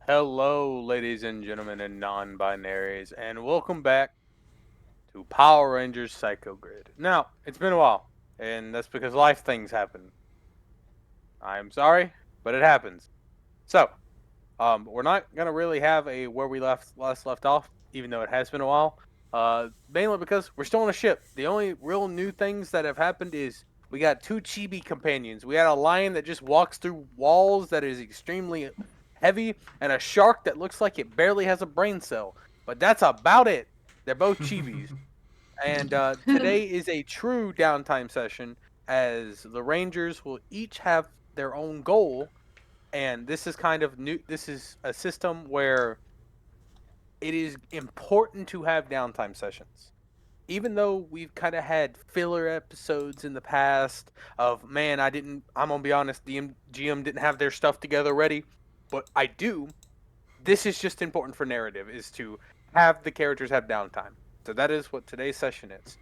Hello, ladies and gentlemen, and non-binaries, and welcome back to Power Rangers Psycho Grid. Now, it's been a while, and that's because life things happen. I'm sorry, but it happens. So, we're not gonna really have a where we left off, even though it has been a while. Mainly because we're still on a ship. The only real new things that have happened is we got two chibi companions. We had a lion that just walks through walls that is extremely heavy, and a shark that looks like it barely has a brain cell. But that's about it. They're both chibis. And today is a true downtime session, as the Rangers will each have their own goal, and this is kind of new. This is a system where it is important to have downtime sessions. Even though we've kind of had filler episodes in the past of, man, I'm gonna be honest, the GM didn't have their stuff together ready, but I do. This is just important for narrative, is to have the characters have downtime. So that is what today's session is.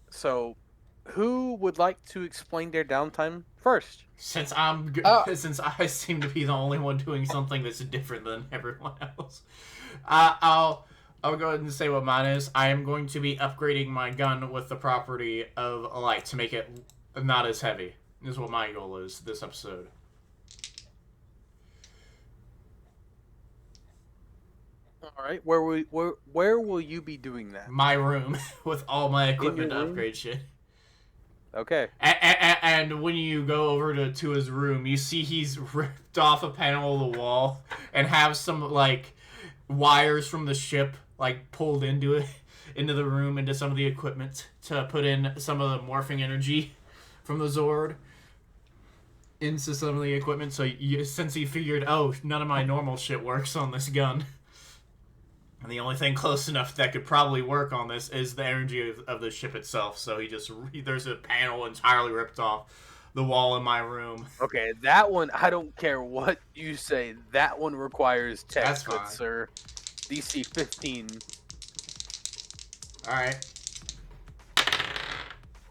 So who would like to explain their downtime first? Since I seem to be the only one doing something that's different than everyone else, uh, I'll I'll go ahead and say what mine is. I am going to be upgrading my gun with the property of light to make it not as heavy. Is what my goal is this episode. All right, where will you be doing that? My room with all my In your equipment to room? upgrade shit. Okay. And when you go over to his room, you see he's ripped off a panel of the wall and have some like wires from the ship like pulled into it, into the room, into some of the equipment to put in some of the morphing energy from the Zord into some of the equipment. So since he figured, oh, none of my normal shit works on this gun, and the only thing close enough that could probably work on this is the energy of the ship itself. So there's a panel entirely ripped off the wall in my room. Okay, that one, I don't care what you say. That one requires That's text, good fine. sir. DC 15. All right.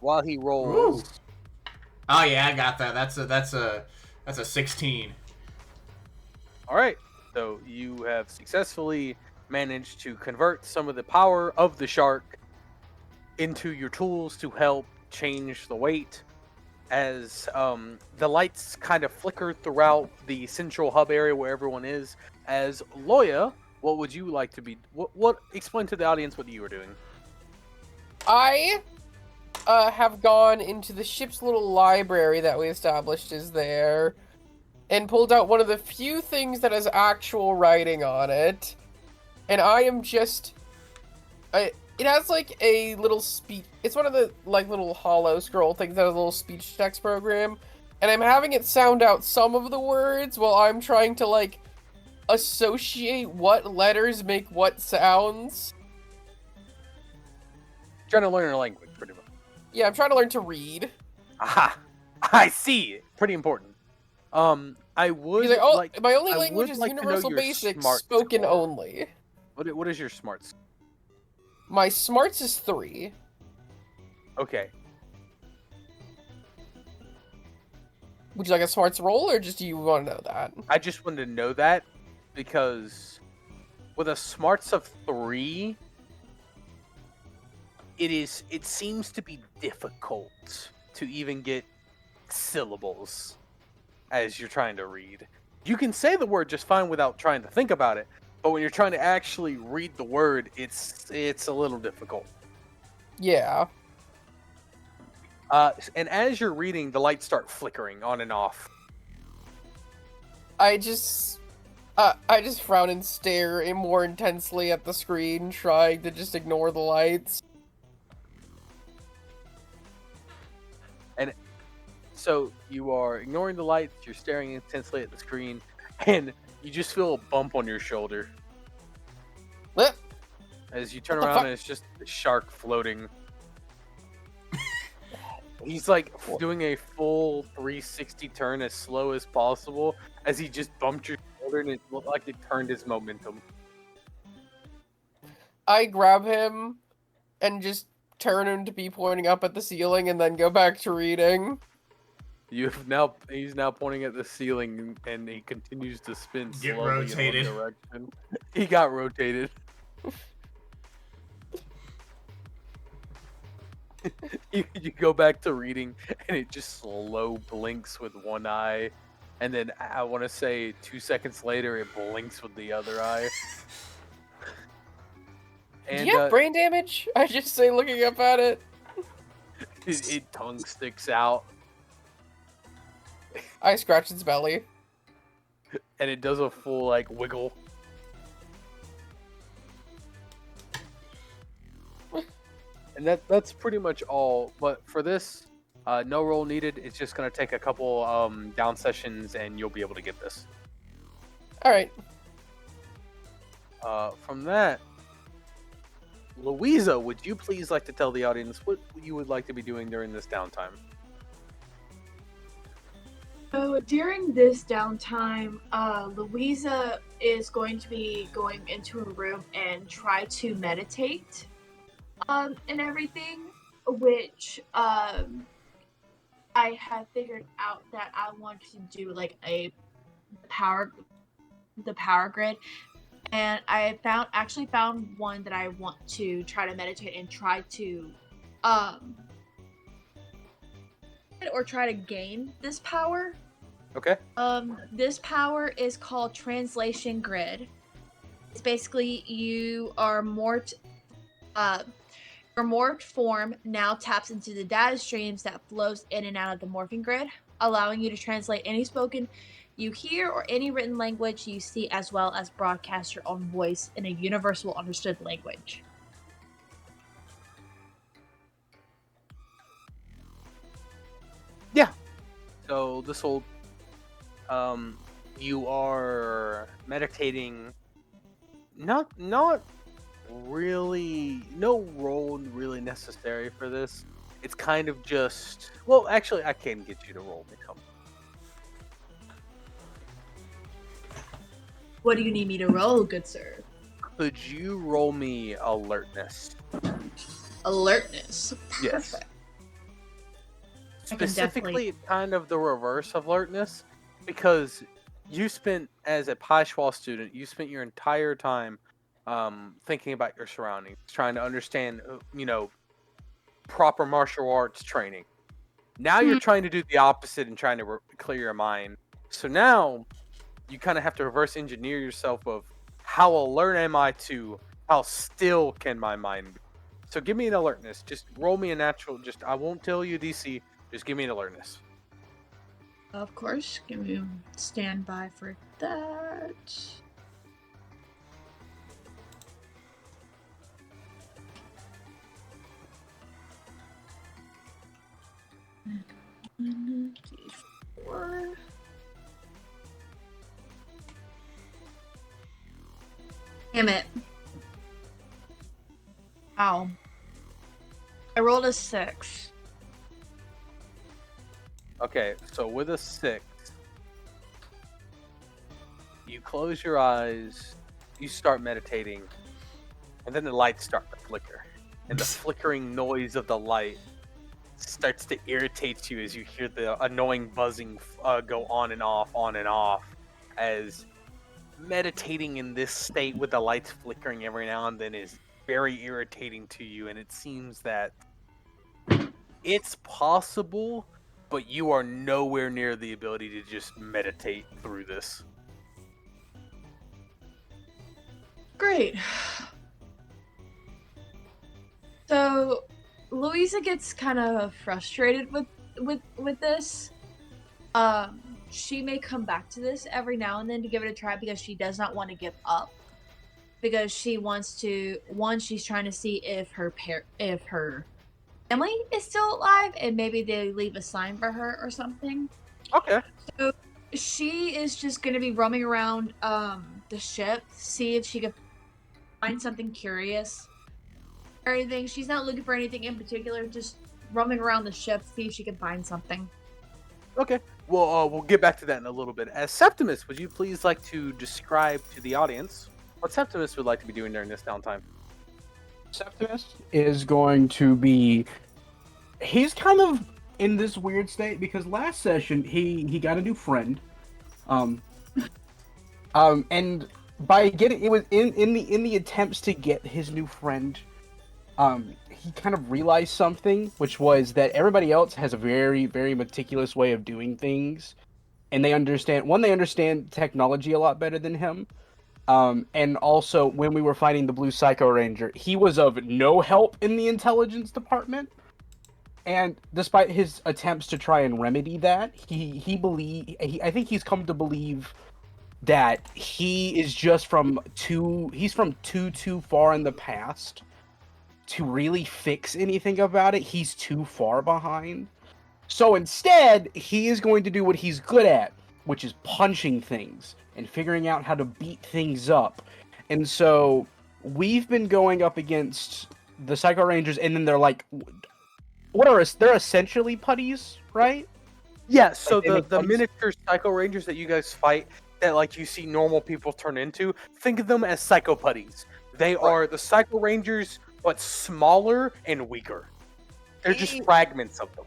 While he rolls. Woo. Oh yeah, I got that. That's a 16. All right. So you have successfully managed to convert some of the power of the shark into your tools to help change the weight. As the lights kind of flicker throughout the central hub area where everyone is. As Loya, what would you like to be? What? Explain to the audience what you were doing. I have gone into the ship's little library that we established is there and pulled out one of the few things that has actual writing on it. And I am just... it has like a little speech... It's one of the like little hollow scroll things that has a little speech text program. And I'm having it sound out some of the words while I'm trying to like associate what letters make what sounds. Trying to learn a language, pretty much. Yeah, I'm trying to learn to read. Aha! I see. Pretty important. I would He's like, oh, like. my only I language would is like to know Universal your Basic, smart spoken score. only. What is your smarts? My smarts is 3. Okay. Would you like a smarts roll, or just do you want to know that? I just wanted to know that because with a smarts of 3, it seems to be difficult to even get syllables as you're trying to read. You can say the word just fine without trying to think about it, but when you're trying to actually read the word, it's a little difficult. Yeah. And as you're reading, the lights start flickering on and off. I just frown and stare more intensely at the screen, trying to just ignore the lights. So you are ignoring the lights, you're staring intensely at the screen, and you just feel a bump on your shoulder. What? As you turn What the around fuck? and it's just a shark floating. He's like doing a full 360 turn as slow as possible as he just bumped your shoulder and it looked like it turned his momentum. I grab him and just turn him to be pointing up at the ceiling and then go back to reading. He's now pointing at the ceiling, and he continues to spin Get slowly rotated. in one direction. He got rotated. You go back to reading, and it just slow blinks with one eye, and then I want to say 2 seconds later, it blinks with the other eye. Do And you have brain damage? I just say looking up at it. it tongue sticks out, I scratch its belly. and it does a full like wiggle. And that's pretty much all. But for this, no roll needed. It's just gonna take a couple down sessions, and you'll be able to get this. All right. From that, Louisa, would you please like to tell the audience what you would like to be doing during this downtime? So during this downtime, Louisa is going to be going into a room and try to meditate, and everything, which I have figured out that I want to do like the power grid, and I actually found one that I want to try to meditate and try to try to gain this power. Okay. This power is called Translation Grid. It's basically your morphed form now taps into the data streams that flows in and out of the morphing grid, allowing you to translate any spoken you hear or any written language you see, as well as broadcast your own voice in a universal understood language. Yeah. So this will, you are meditating. Not really. No role really necessary for this. It's kind of just. Well, actually, I can get you to roll me something. What do you need me to roll, good sir? Could you roll me alertness? Alertness. Yes. Perfect. Specifically, kind of the reverse of alertness, because you spent, as a Paishwa student, you spent your entire time thinking about your surroundings, trying to understand, proper martial arts training. Now you're trying to do the opposite and trying to clear your mind. So now you kind of have to reverse engineer yourself of how alert am I to how still can my mind be. So give me an alertness. Just roll me a natural. I won't tell you DC. Just give me an alertness. Of course. Give me a standby for that. D4. Damn it. Ow. I rolled a 6. Okay, so with a 6, you close your eyes, you start meditating, and then the lights start to flicker. And the flickering noise of the light starts to irritate you as you hear the annoying buzzing go on and off, as meditating in this state with the lights flickering every now and then is very irritating to you, and it seems that it's possible, but you are nowhere near the ability to just meditate through this. Great. So Louisa gets kind of frustrated with this. She may come back to this every now and then to give it a try because she does not want to give up. Because she wants to, she's trying to see if her family is still alive and maybe they leave a sign for her or something. Okay. So she is just going to be roaming around the ship, see if she can find something curious or anything. She's not looking for anything in particular, just roaming around the ship, see if she can find something. Okay. Well, we'll get back to that in a little bit. As Septimus, would you please like to describe to the audience what Septimus would like to be doing during this downtime? Septimus is going to be... He's kind of in this weird state because last session he got a new friend, um, and by getting it was in the attempts to get his new friend, he kind of realized something, which was that everybody else has a very very meticulous way of doing things, and they understand technology a lot better than him. And also when we were fighting the Blue Psycho Ranger, he was of no help in the intelligence department. And despite his attempts to try and remedy that, I think he's come to believe that he is just he's from too far in the past to really fix anything about it. He's too far behind. So instead, he is going to do what he's good at, which is punching things and figuring out how to beat things up. And so we've been going up against the Psycho Rangers, and then they're like, they're essentially putties, right? Yeah, so Like, they make the putties? miniature Psycho Rangers that you guys fight, that like you see normal people turn into, think of them as Psycho Putties. They are the Psycho Rangers, but smaller and weaker. They're just fragments of them.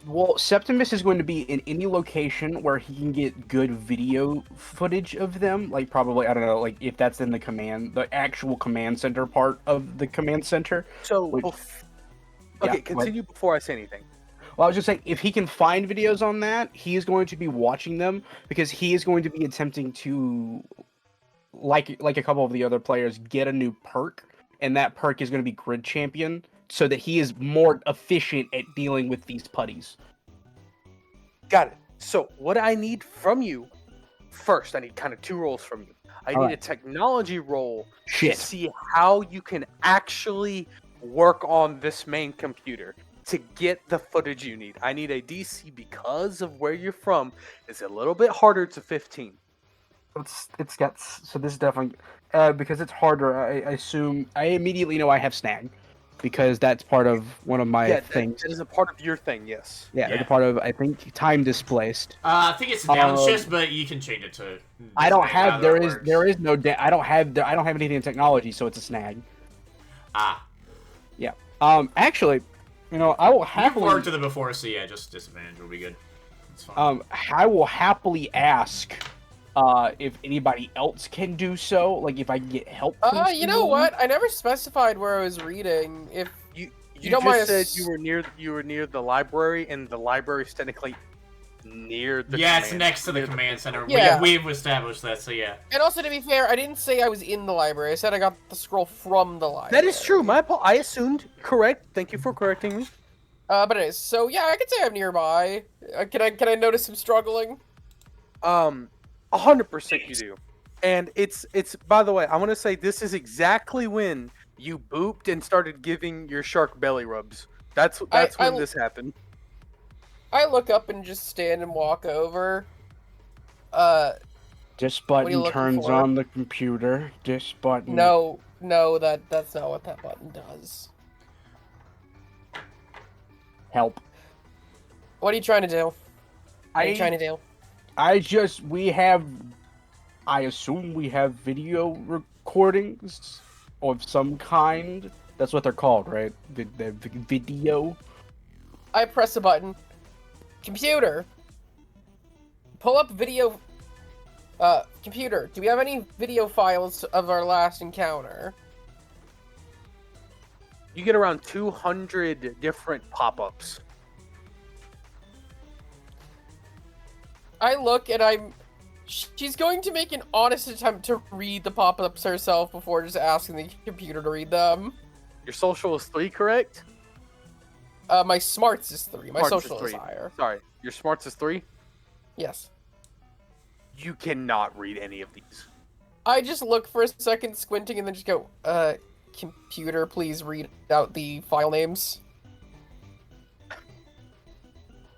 Well, Septimus is going to be in any location where he can get good video footage of them. Like, probably, I don't know, like, if that's in the actual command center part of the command center. So, Which- okay, Yeah, continue before I say anything. Well, I was just saying, if he can find videos on that, he is going to be watching them, because he is going to be attempting to, like a couple of the other players, get a new perk, and that perk is going to be Grid Champion, so that he is more efficient at dealing with these putties. Got it. So, what I need from you, first, I need kind of two roles from you. I need a Alright. technology role to Shit. see how you can actually work on this main computer to get the footage you need. I need a DC because of where you're from. It's a little bit harder to 15. It's got, so this is definitely, because it's harder, I assume, I immediately know I have snag, because that's part of one of my things. that is a part of your thing, yes. Yeah, Yeah. it's a part of, I think, time displaced. I think it's downshift, but you can change it to. I don't how have, that there works. is no, I don't have anything in technology, so it's a snag. Ah, Actually, I will you've happily, worked with it before, so yeah, just disadvantage will be good. It's fine. I will happily ask, if anybody else can do so, like if I can get help from You know someone. what? I never specified where I was reading. If You don't mind just said us- you were near the library, and the library is technically near the Yeah, it's command- next to the near command center. Yeah. We've established that, so yeah. and also to be fair, I didn't say I was in the library. I said I got the scroll from the library. That is true. I assumed correct. Thank you for correcting me. But anyways, so yeah, I could say I'm nearby. Can I notice him struggling? 100% you do. And it's by the way, I want to say this is exactly when you booped and started giving your shark belly rubs. That's when this happened. I look up and just stand and walk over. This What are you button looking turns for? on the computer. This button. No, that's not what that button does. Help. What are you trying to do? What are you trying to do? I assume we have video recordings of some kind. That's what they're called, right? The video. I press a button. Computer. Pull up video. Computer. Do we have any video files of our last encounter? You get around 200 different pop-ups. I look and she's going to make an honest attempt to read the pop-ups herself before just asking the computer to read them. Your social is 3, correct? My smarts is 3. My Smarts is social is 3. higher. Sorry, your smarts is 3. Yes. You cannot read any of these. I just look for a second, squinting, and then just go, computer, please read out the file names.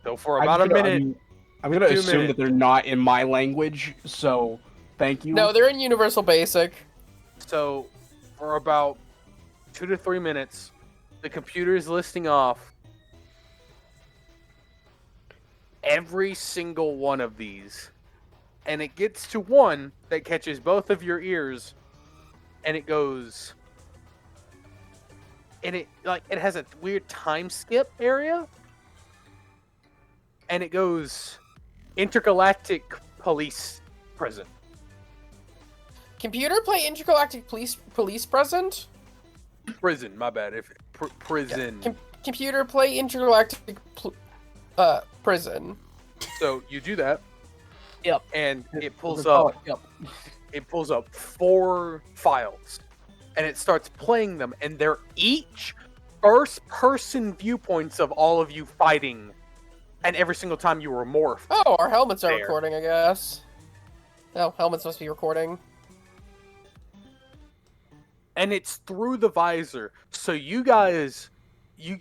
So for about a minute, I'm gonna 2 assume minutes. that they're not in my language, so thank you. No, they're in Universal Basic. so for about 2 to 3 minutes, the computer is listing off every single one of these, and it gets to one that catches both of your ears, and it goes, and it has a weird time skip area, and it goes intergalactic police prison. Computer play intergalactic police present. Prison, my bad. If prison. Computer play intergalactic prison. So you do that. Yep. And it pulls Oh, up. yep. It pulls up 4 files, and it starts playing them, and they're each first-person viewpoints of all of you fighting, and every single time you were morphed. Oh, our helmets are There. recording, I guess. No, helmets must be recording. And it's through the visor, so you guys, you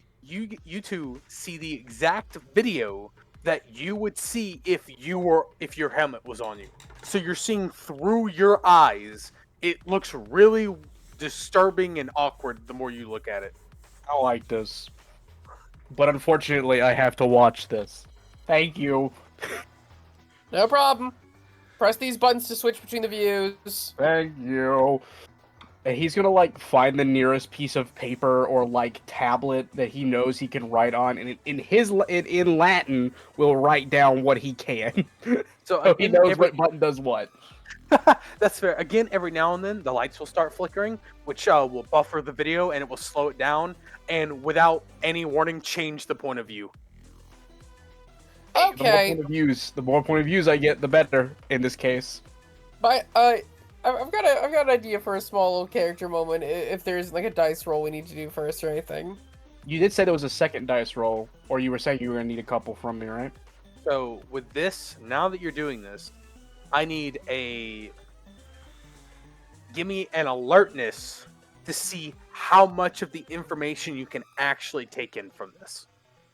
two see the exact video that you would see if your helmet was on you. So you're seeing through your eyes. It looks really disturbing and awkward the more you look at it. I like this. But unfortunately, I have to watch this. Thank you. No problem. Press these buttons to switch between the views. Thank you. And he's gonna like find the nearest piece of paper or like tablet that he knows he can write on, and in Latin will write down what he can. So So he again, knows what button does what. That's fair. Again, every now and then the lights will start flickering, which will buffer the video and it will slow it down, and without any warning, change the point of view. Okay, The more point of views I get, the better in this case. but I've got an idea for a small little character moment. If there's like a dice roll we need to do first or anything. You did say there was a second dice roll, or you were saying you were gonna need a couple from me, right? So with this, now that you're doing this, I need give me an alertness to see how much of the information you can actually take in from this.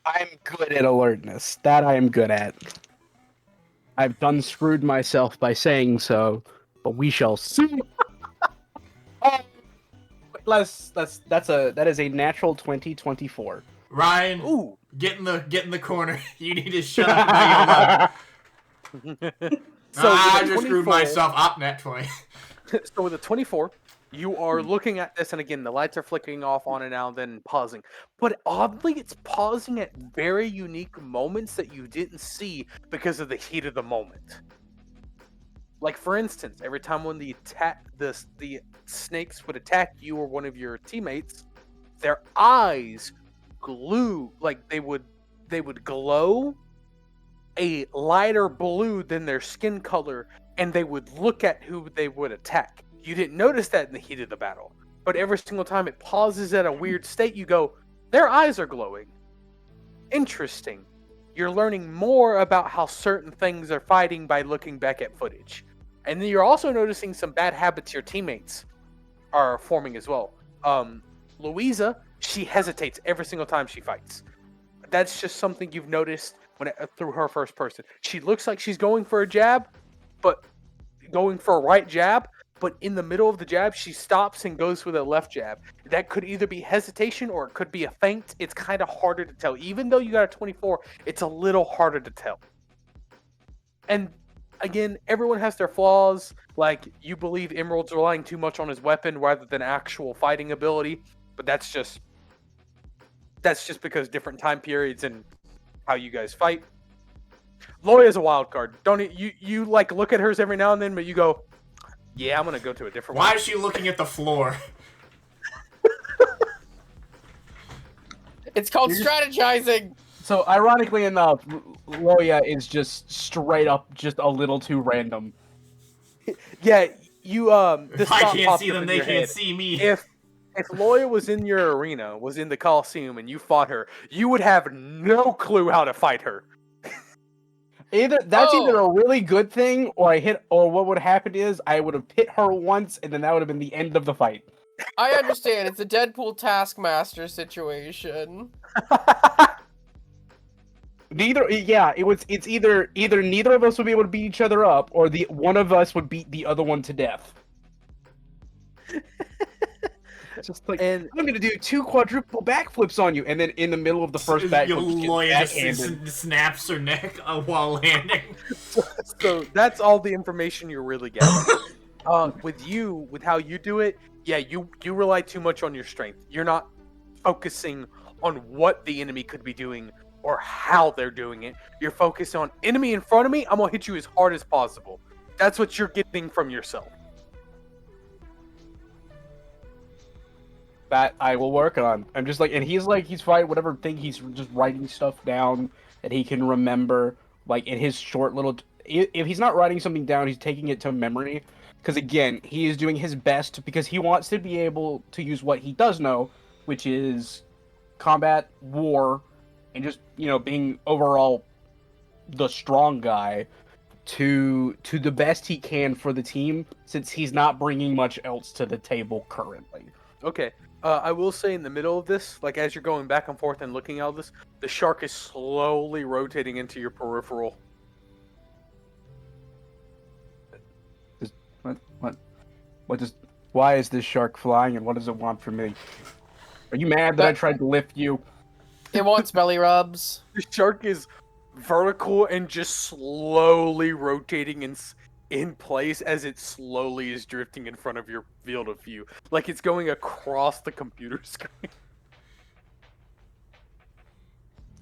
I'm good at alertness. That I am good at. I've done screwed myself by saying so, but we shall see. That is a natural 2024. Ryan, Ooh. get in the corner. You need to shut up about your luck. So I with a just screwed 24 myself up net 20. So with a 24, you are looking at this, and again, the lights are flickering off on and now, then pausing. But oddly, it's pausing at very unique moments that you didn't see because of the heat of the moment. Like, for instance, every time when the snakes would attack you or one of your teammates, their eyes they would glow a lighter blue than their skin color, and they would look at who they would attack. You didn't notice that in the heat of the battle, but every single time it pauses at a weird state, you go, their eyes are glowing. Interesting. You're learning more about how certain things are fighting by looking back at footage. And then you're also noticing some bad habits your teammates are forming as well. Louisa, she hesitates every single time she fights. That's just something you've noticed through her first person. She looks like she's going for a jab, but going for a right jab, but in the middle of the jab, she stops and goes with a left jab. That could either be hesitation or it could be a feint. It's kind of harder to tell. Even though you got a 24, it's a little harder to tell. And again, everyone has their flaws. Like, you believe Emerald's relying too much on his weapon rather than actual fighting ability, but that's just because different time periods and how you guys fight. Loya's a wild card. You like look at hers every now and then, but you go, yeah, I'm gonna go to a different one. Why is she looking at the floor? It's called strategizing. So, ironically enough, Loya is just straight up just a little too random. Yeah, you this If I thought can't popped see up them, in they your can't head. see me. If Loya was in your arena, was in the Coliseum, and you fought her, you would have no clue how to fight her. Either a really good thing, or what would happen is I would have hit her once, and then that would have been the end of the fight. I understand. It's a Deadpool Taskmaster situation. It's either neither of us would be able to beat each other up, or the one of us would beat the other one to death. Just like, And I'm gonna do 2 quadruple backflips on you, and then in the middle of the first backflip, Loya just just snaps her neck while landing. so that's all the information you're really getting. With how you do it, yeah, you rely too much on your strength. You're not focusing on what the enemy could be doing, or how they're doing it. You're focused on enemy in front of me, I'm gonna hit you as hard as possible. That's what you're getting from yourself. That I will work on. I'm just like, and he's fine, whatever thing, he's just writing stuff down that he can remember, like in his short little. If he's not writing something down, he's taking it to memory. Because again, he is doing his best because he wants to be able to use what he does know, which is combat, war, and just being overall the strong guy to the best he can for the team. Since he's not bringing much else to the table currently. Okay. I will say in the middle of this, like as you're going back and forth and looking at all this, the shark is slowly rotating into your peripheral. Why is this shark flying and what does it want from me? Are you mad that I tried to lift you? It wants belly rubs. The shark is vertical and just slowly rotating in place as it slowly is drifting in front of your field of view. Like it's going across the computer screen.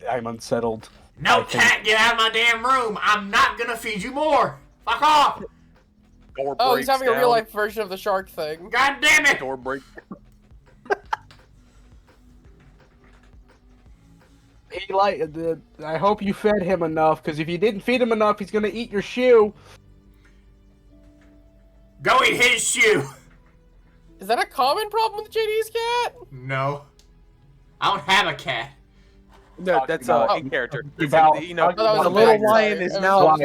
I'm unsettled. No, cat, get out of my damn room. I'm not gonna feed you more. Fuck off. Door Oh, breaks he's having a down. real life version of the shark thing. God damn it. Door break. I hope you fed him enough, because if you didn't feed him enough, he's gonna eat your shoe. Go eat his shoe. Is that a common problem with JD's cat? No. I don't have a cat. No, that's in character. About- You know, Oh, that was the a little bad lion guy. is It was now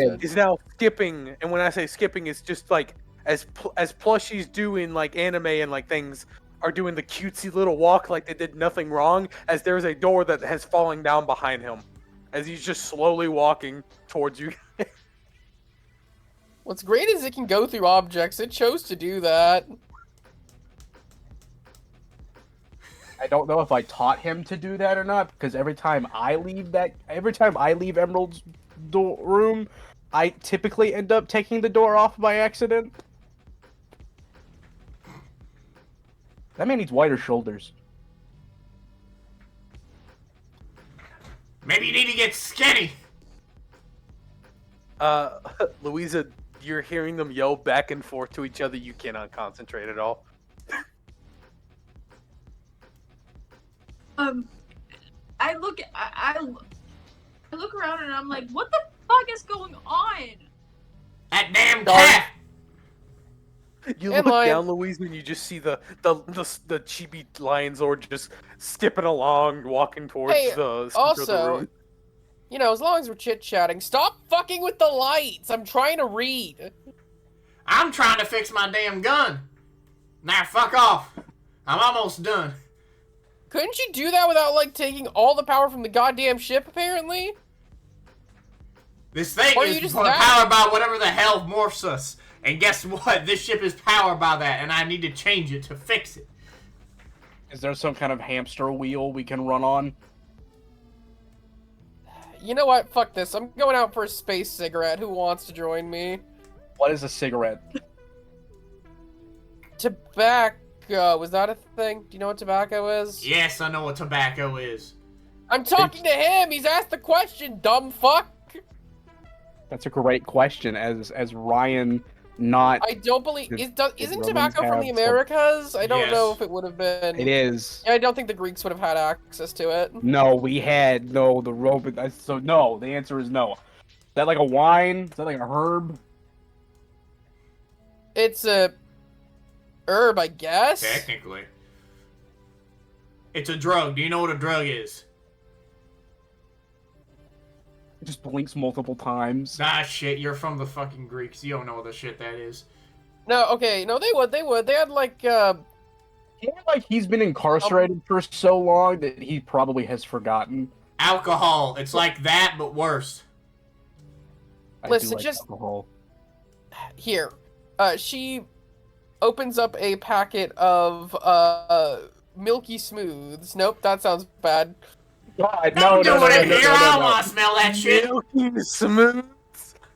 Lion. skipping, and when I say skipping, it's just like as plushies do in like anime and like things are doing the cutesy little walk like they did nothing wrong. As there's a door that has fallen down behind him, as he's just slowly walking towards you. What's great is it can go through objects. It chose to do that. I don't know if I taught him to do that or not, because every time I leave Emerald's room, I typically end up taking the door off by accident. That man needs wider shoulders. Maybe you need to get skinny. Louisa, you're hearing them yell back and forth to each other. You cannot concentrate at all. I look around and I'm like, what the fuck is going on? That damn Dog. cat. You And look lion. down, Louisa, and you just see the chibi lion Zord just skipping along, walking towards Hey, the center of the also, room. you know, as long as we're chit-chatting, stop fucking with the lights! I'm trying to read. I'm trying to fix my damn gun. Now fuck off. I'm almost done. Couldn't you do that without, like, taking all the power from the goddamn ship, apparently? This thing Or is you just powered die. by whatever the hell morphs us. And guess what? This ship is powered by that, and I need to change it to fix it. Is there some kind of hamster wheel we can run on? You know what? Fuck this. I'm going out for a space cigarette. Who wants to join me? What is a cigarette? Tobacco. Was that a thing? Do you know what tobacco is? Yes, I know what tobacco is. I'm talking to him! He's asked the question, dumb fuck! That's a great question. As Ryan, not I don't believe... Isn't Romans tobacco from the have some- Americas? I don't Yes. know if it would have been... it is. Yeah, I don't think the Greeks would have had access to it. No, the Roman. So no, the answer is no. Is that like a wine? Is that like a herb? It's a... herb, I guess? Technically. It's a drug. Do you know what a drug is? It just blinks multiple times. Ah, shit. You're from the fucking Greeks. You don't know what the shit that is. No, okay, no, they would. They had, like, Yeah, like he's been incarcerated for so long that he probably has forgotten. Alcohol. It's like that, but worse. I Listen, do like just- alcohol. Here. She opens up a packet of, Milky Smooths. Nope, that sounds bad. God, Don't do it here. I no. want to smell that shit. Milky smooth.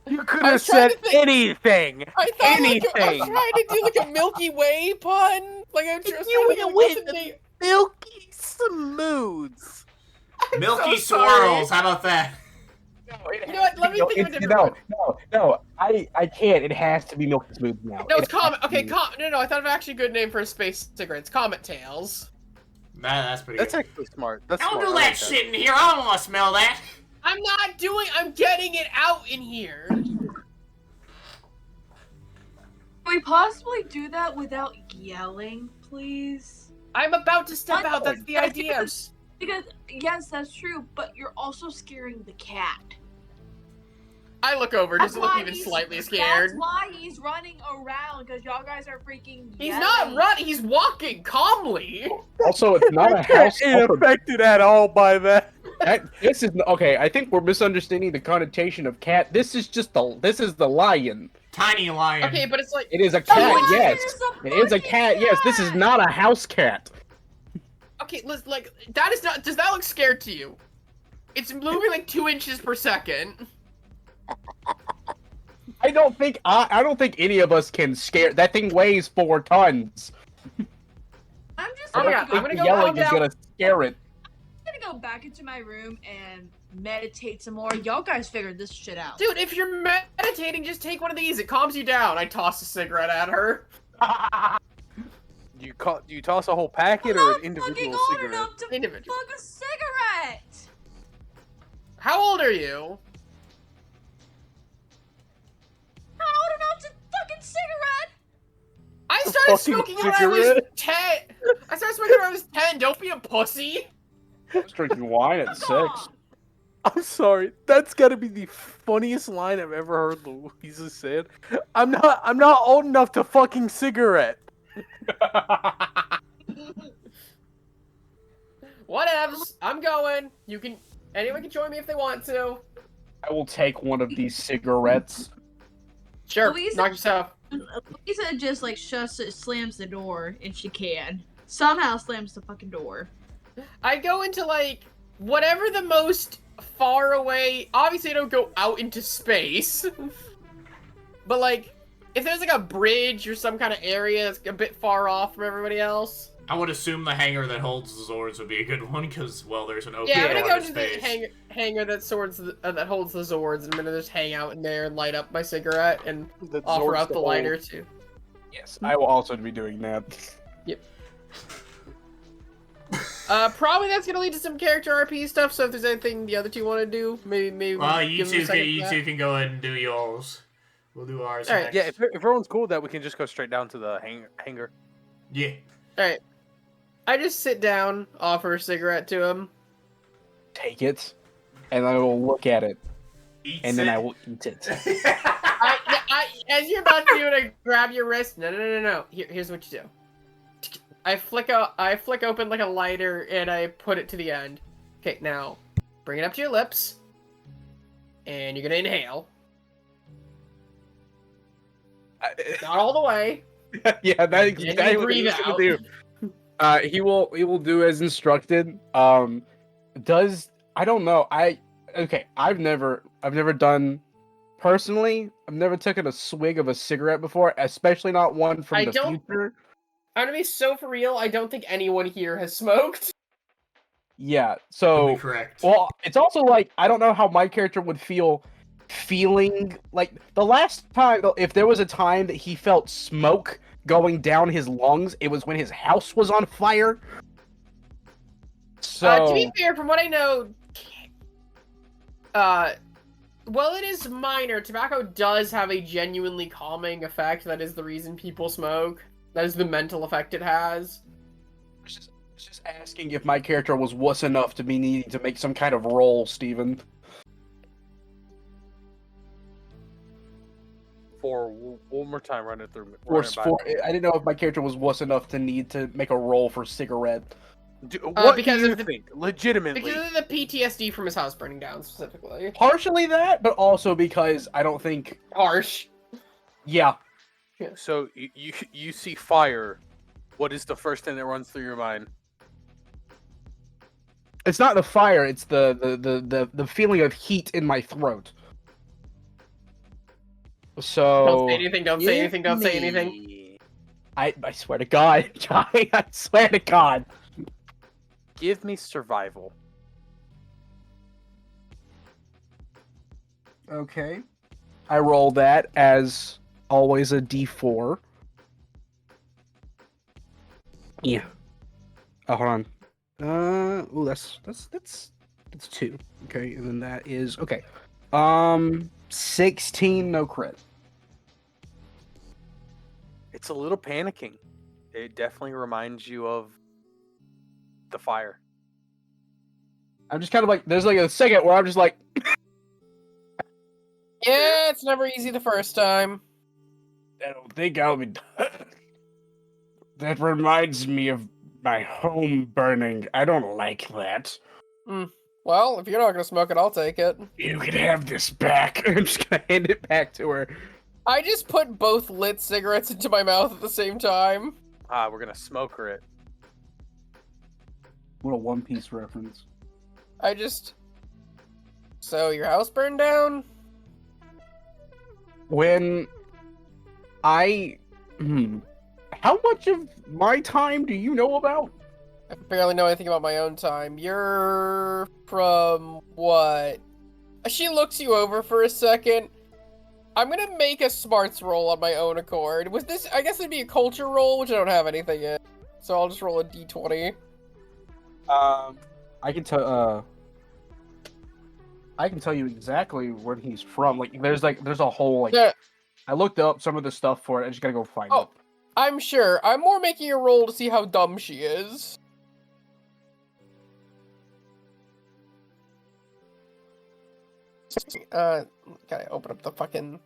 You could I have was trying said to think- anything. I thought I Anything. was trying to do like a Milky Way pun. Like I'm just You trying to went think of Milky smooths. Milky so sorry. swirls. How about that? No, You know what? Let me think of a different one. No, I can't. It has to be Milky Smooth now. No, it's It has Comet. to Okay, be. no, I thought of actually a good name for a space cigarette. It's Comet Tails. That's pretty That's good. actually smart. That's Don't smart. do I that like shit in here. I don't want to smell that. I'm getting it out in here. Can we possibly do that without yelling, please? I'm about to step What? out. That's the That's idea. Because yes, that's true, but you're also scaring the cat. I look over, just That's look why even he's- slightly scared. That's why he's running around, because y'all guys are freaking He's yelling. not running. He's walking calmly. Also, it's not a that. house. Ain't affected at all by that. This is okay. I think we're misunderstanding the connotation of cat. This is the lion. Tiny lion. Okay, but it's like It is a The cat. lion Yes, is a it is a fucking cat. Yes, this is not a house cat. okay, listen, like that is not. Does that look scared to you? It's moving like 2 inches per second. I don't think any of us can scare. That thing weighs 4 tons. I'm just Oh my gonna, God, go, I'm gonna The go yelling calm is down. gonna scare it. go back into my room and meditate some more. Y'all guys figured this shit out. Dude, if you're meditating, just take one of these. It calms you down. I toss a cigarette at her. You toss a whole packet I'm or not an individual fucking old cigarette? enough to Individual. fuck a cigarette. How old are you? Not old enough to fucking cigarette. I started fucking smoking when I was cigarette? 10. I started smoking when I was 10. Don't be a pussy. I was drinking wine at 6. I'm sorry. That's gotta be the funniest line I've ever heard Louisa said. I'm not old enough to fucking cigarette. Whatevs. I'm going. Anyone can join me if they want to. I will take one of these cigarettes. Sure. Louisa- Knock yourself. Lisa just like slams the door if she can. Somehow slams the fucking door. I go into like whatever the most far away. Obviously, I don't go out into space, but like if there's like a bridge or some kind of area that's a bit far off from everybody else. I would assume the hangar that holds the Zords would be a good one, because, well, there's an open Yeah, I'm door gonna go to to the space. hangar that that holds the Zords, and I'm gonna just hang out in there and light up my cigarette and The offer Zords out the to lighter hold. too. Yes, I will also be doing that. Probably that's gonna lead to some character RP stuff. So if there's anything the other two want to do, maybe. Well, give you them a two, second can, you for that. two can go ahead and do yours. We'll do ours Alright, next. Yeah, if everyone's cool with that, we can just go straight down to the hangar. Yeah. All right. I just sit down, offer a cigarette to him. Take it, and I will look at it, Eats and then it. I will eat it. As you're about to do it, I grab your wrist. No. Here's what you do. I flick open like a lighter, and I put it to the end. Okay, now bring it up to your lips, and you're gonna inhale. Not all the way. Yeah, that's And you exactly what breathe he's gonna out. do. He will do as instructed. I don't know. I've never done personally. I've never taken a swig of a cigarette before, especially not one from I the don't- future. I'm gonna be so for real. I don't think anyone here has smoked. Yeah. You'll So be correct. well, it's also like I don't know how my character would feel feeling like the last time if there was a time that he felt smoke going down his lungs, it was when his house was on fire. So To be fair, from what I know, well, it is minor. Tobacco does have a genuinely calming effect. That is the reason people smoke. That is the mental effect it has. I was just asking if my character was wuss enough to be needing to make some kind of roll, Steven. One more time, run it through. Or run it by for, me. I didn't know if my character was wuss enough to need to make a roll for cigarette. What because do you of the- think? Legitimately. Because of the PTSD from his house burning down, specifically. Partially that, but also because I don't think. Harsh. Yeah, So you see fire. What is the first thing that runs through your mind? it's not the fire; it's the feeling of heat in my throat. So Don't say anything, don't say anything, don't say anything. I swear to God, I swear to God. Give me survival. Okay. I roll that as always a D4. Yeah. Oh, hold on. Oh, that's 2. Okay, and then that is okay. 16 no crit. It's a little panicking. It definitely reminds you of the fire. I'm just kind of like, there's like a second where I'm just like, Yeah, it's never easy the first time. I don't think I'll be done. That reminds me of my home burning. I don't like that. Well, if you're not gonna smoke it, I'll take it. You can have this back. I'm just gonna hand it back to her. I just put both lit cigarettes into my mouth at the same time. We're gonna smoker it. What a One Piece reference. I just... So, your house burned down? When I... How much of my time do you know about? I barely know anything about my own time. You're from what? She looks you over for a second. I'm gonna make a smarts roll on my own accord. Was this? I guess it'd be a culture roll, which I don't have anything in. So I'll just roll a d20. I can tell. I can tell you exactly where he's from. Like, there's a whole like. Yeah. I looked up some of the stuff for it. I just gotta go find Oh. it. I'm sure. I'm more making a roll to see how dumb she is. Gotta open up the fucking...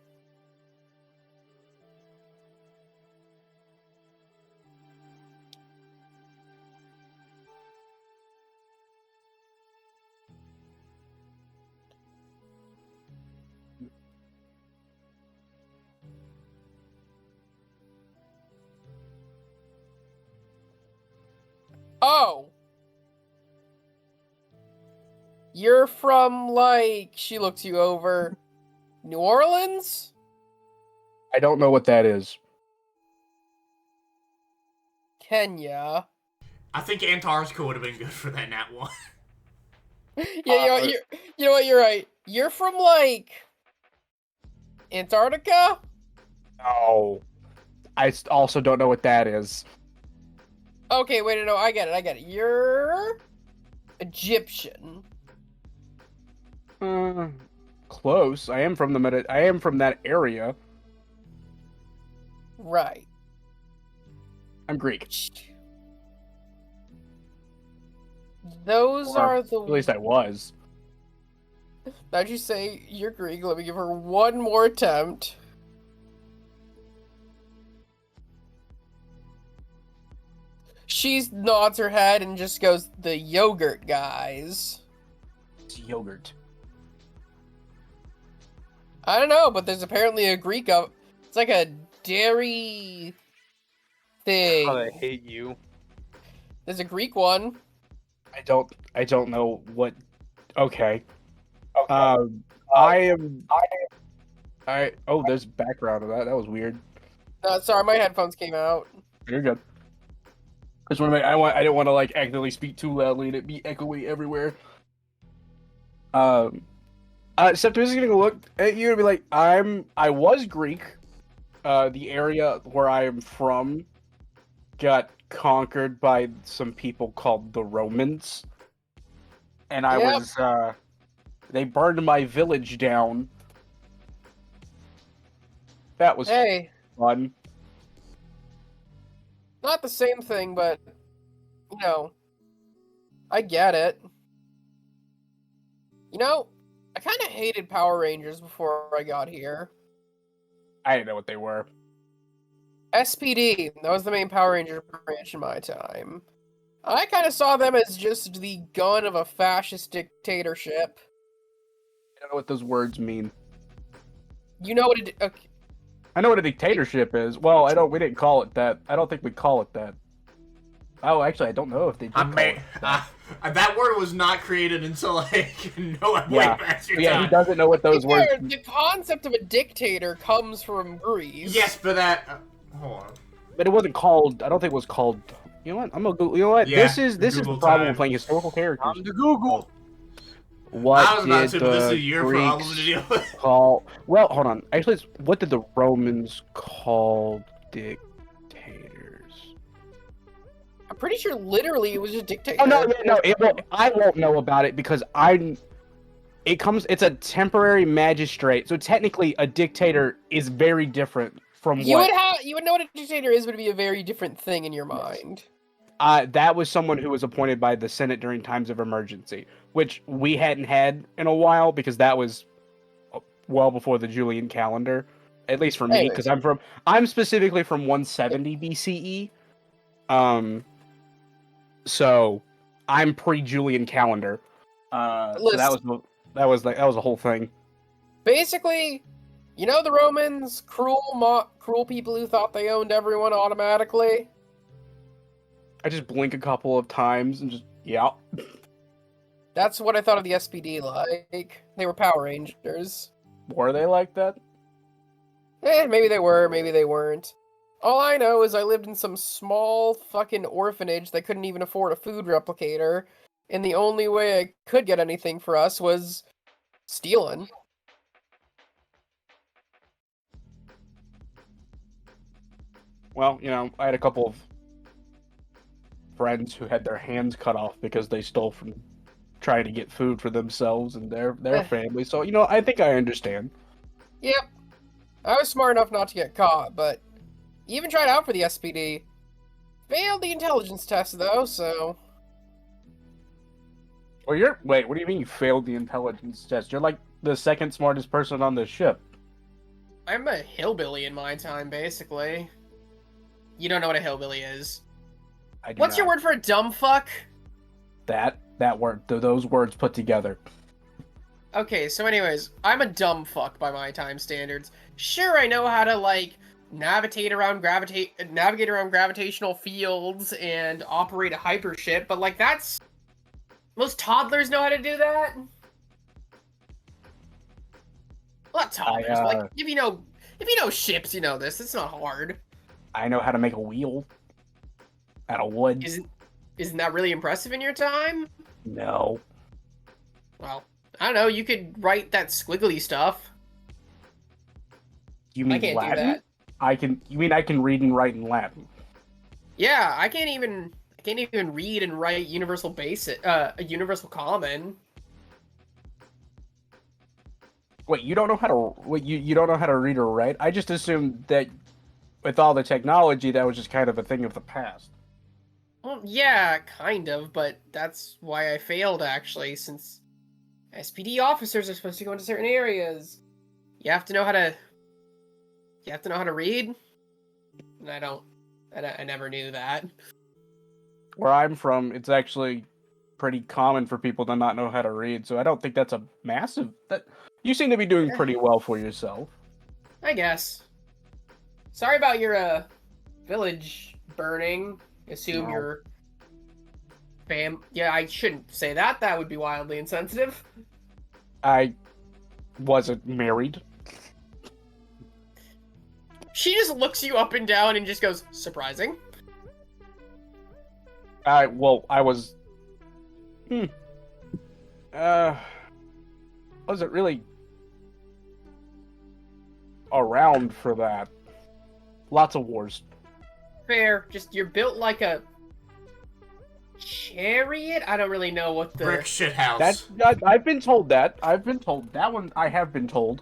Oh! You're from, like, she looks you over, New Orleans? I don't know what that is. Kenya. I think Antarctica would have been good for that nat one. Yeah, you know what, you're right. You're from, like, Antarctica? No. I also don't know what that is. Okay, wait, no, I get it. You're Egyptian. Close. I am from I am from that area. Right. I'm Greek. Those Or are the... At least I was. How'd you say you're Greek? Let me give her one more attempt. She nods her head and just goes, the yogurt guys. It's yogurt. I don't know, but there's apparently a Greek of... It's like a dairy thing. How they hate you. There's a Greek one. I don't know what. Okay. Oh, there's background of that. That was weird. Sorry, my headphones came out. You're good. I didn't want to like accidentally speak too loudly and it be echoey everywhere. Septimus is gonna look at you and be like, I was Greek. The area where I am from got conquered by some people called the Romans. And I Yep. was, they burned my village down. That was Hey, fun. not the same thing, but, you know, I get it. You know, I kind of hated Power Rangers before I got here. I didn't know what they were. SPD, that was the main Power Ranger branch in my time. I kind of saw them as just the gun of a fascist dictatorship. I don't know what those words mean. You know what it... Okay. I know what a dictatorship is. Well, we didn't call it that. I don't think we call it that. Oh, actually, I don't know if they did call it that. That word was not created until like way Yeah. past your Yeah, time. he doesn't know what those words. The concept of a dictator comes from Greece. Yes, but that. Hold on. But it wasn't called. I don't think it was called. You know what? I'm gonna Google. You know what? Yeah, this is the Google problem time. with playing historical characters. Time to Google. What I was about did to, but this is the your problem to Greeks deal with. call? Well, hold on. Actually, what did the Romans call dictators? I'm pretty sure literally it was just dictator. Oh no, I won't know about it because it's a temporary magistrate. So technically, a dictator is very different from You what. would know what a dictator is, but it'd be a very different thing in your mind. That was someone who was appointed by the Senate during times of emergency, which we hadn't had in a while because that was well before the Julian calendar, at least for me, because I'm specifically from 170 BCE, so I'm pre-Julian calendar. So that was a whole thing. Basically, you know the Romans, cruel people who thought they owned everyone automatically. I just blink a couple of times and just yeah. That's what I thought of the SPD like. They were Power Rangers. Were they like that? Maybe they were, maybe they weren't. All I know is I lived in some small fucking orphanage that couldn't even afford a food replicator, and the only way I could get anything for us was stealing. Well, I had a couple of friends who had their hands cut off because they stole from trying to get food for themselves and their family. So, I think I understand. Yep. I was smart enough not to get caught, but even tried out for the SPD. Failed the intelligence test, though, so... Well, wait, what do you mean you failed the intelligence test? You're like the second smartest person on the ship. I'm a hillbilly in my time, basically. You don't know what a hillbilly is. What's your word for a dumb fuck? That word, those words put together. Okay, so anyways, I'm a dumb fuck by my time standards. Sure, I know how to, navigate around gravitational fields and operate a hypership, but, that's... Most toddlers know how to do that? Well, not toddlers, if you know ships, you know this. It's not hard. I know how to make a wheel out of wood. Isn't that really impressive in your time? No. Well, I don't know. You could write that squiggly stuff. You mean I can't Latin? do that. You mean I can read and write in Latin? Yeah, I can't even read and write universal universal common. Wait, you don't know how to you don't know how to read or write? I just assumed that with all the technology that was just kind of a thing of the past. Well, yeah, kind of, but that's why I failed, actually, since SPD officers are supposed to go into certain areas. You have to know how to read, and I never knew that. Where I'm from, it's actually pretty common for people to not know how to read, so I don't think that's a massive... You seem to be doing pretty well for yourself. I guess. Sorry about your, village burning. Assume your Yeah, I shouldn't say that. That would be wildly insensitive. I wasn't married. She just looks you up and down and just goes, surprising. I was... wasn't really around for that. Lots of wars. Fair. Just, you're built like a chariot? I don't really know what the... Brick shit house. I've been told that. That one I have been told.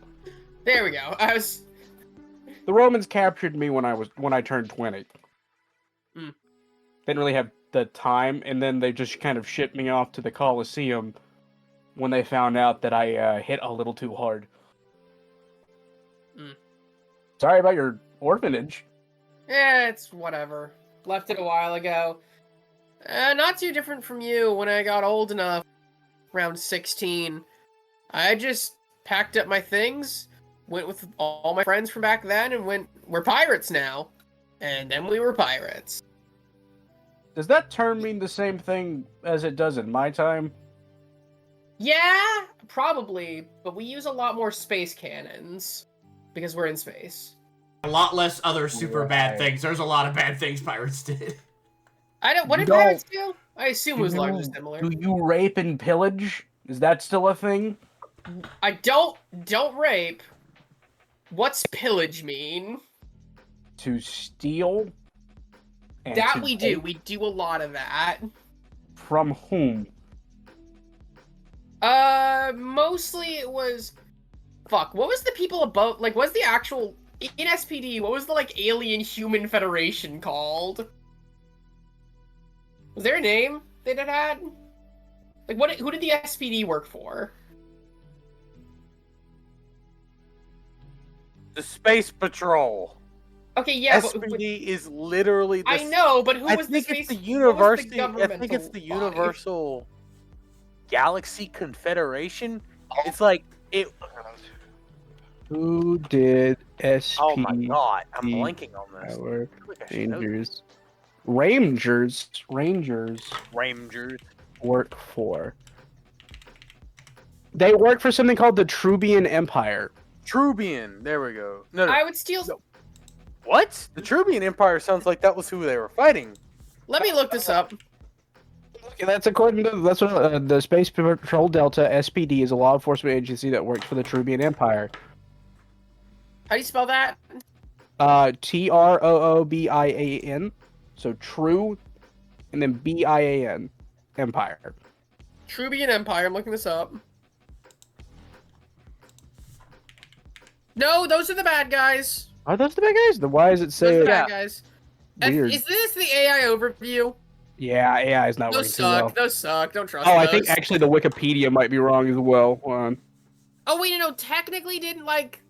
There we go. The Romans captured me when I turned 20. Hmm. Didn't really have the time, and then they just kind of shipped me off to the Colosseum when they found out that I hit a little too hard. Hmm. Sorry about your orphanage. Yeah, it's whatever. Left it a while ago. Not too different from you. When I got old enough, around 16, I just packed up my things, went with all my friends from back then, and we're pirates now. And then we were pirates. Does that term mean the same thing as it does in my time? Yeah, probably, but we use a lot more space cannons because we're in space. A lot less other super bad Right. things. There's a lot of bad things pirates did. I don't. What You did pirates don't- do? I assume it was largely similar. Do you rape and pillage? Is that still a thing? I don't rape. What's pillage mean? To steal? And That to we do. take We do a lot of that. From whom? Mostly it was. Fuck. What was the people above? Like, what's the actual in SPD? What was the like alien human federation called? Was there a name that it had? Like, what? Who did the SPD work for? The Space Patrol. Okay, yeah, but SPD is literally. The, I know, but who I was think the it's space? the University. What was the I think it's the governmental body? Universal Galaxy Confederation. It's like it. Who did SP Oh my god, I'm blanking on this. Power I feel like I should know this. Rangers? Rangers Rangers. work for? They work for something called the Trubian Empire. Trubian. There we go. No, no. I would steal. No. What? The Trubian Empire sounds like that was who they were fighting. Let me look this up. Okay, that's according to that's what the Space Patrol Delta SPD is a law enforcement agency that works for the Trubian Empire. How do you spell that? TROOBIAN. So true, and then BIAN. Empire. Trubian Empire. I'm looking this up. No, those are the bad guys. Are those the bad guys? Then why does it Those say? are the Yeah. bad guys. Weird. Is this the AI overview? Yeah, AI is not Those working too well. suck. Those suck. Don't trust Oh, those. I think actually the Wikipedia might be wrong as well. Hold on. Oh wait, no. Technically, didn't like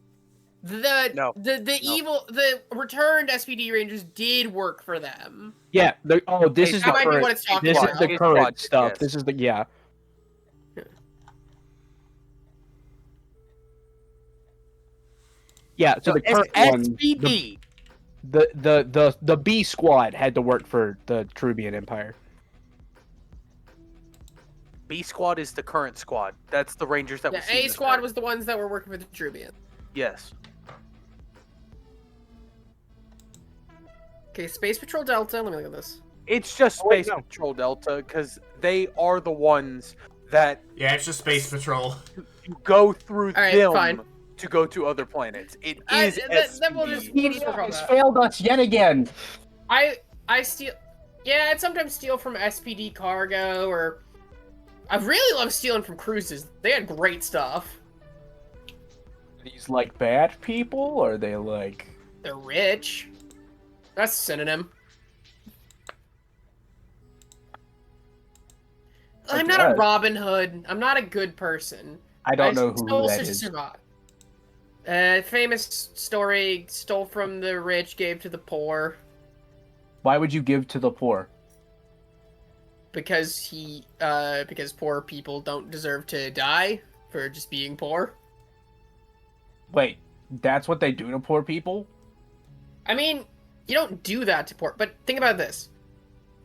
the No. the evil the returned SPD Rangers did work for them. Yeah. This Hey, is that the might be current. what it's talking This about. is the It's current Squad, stuff. yes. This is the yeah. Yeah. So the current one, SPD. the B squad had to work for the Trubian Empire. B squad is the current squad. That's the Rangers that The we see in A this squad part. was the ones that were working for the Trubian. Yes. Okay, Space Patrol Delta. Let me look at this. It's just Oh, wait, Space no. Patrol Delta because they are the ones that Yeah, it's just Space Patrol. you go through All right, them fine. to go to other planets. It I- is then we'll just- SPD. We'll work on It's that. failed us yet again. I steal. Yeah, I'd sometimes steal from SPD cargo, or I really love stealing from cruises. They had great stuff. These like bad people, or are they like? They're rich. That's a synonym. I'm not a guess. Robin Hood. I'm not a good person. I don't know who stole that to is. survive. Famous story: stole from the rich, gave to the poor. Why would you give to the poor? Because because poor people don't deserve to die for just being poor. Wait, that's what they do to poor people? I mean, you don't do that to poor, but think about this.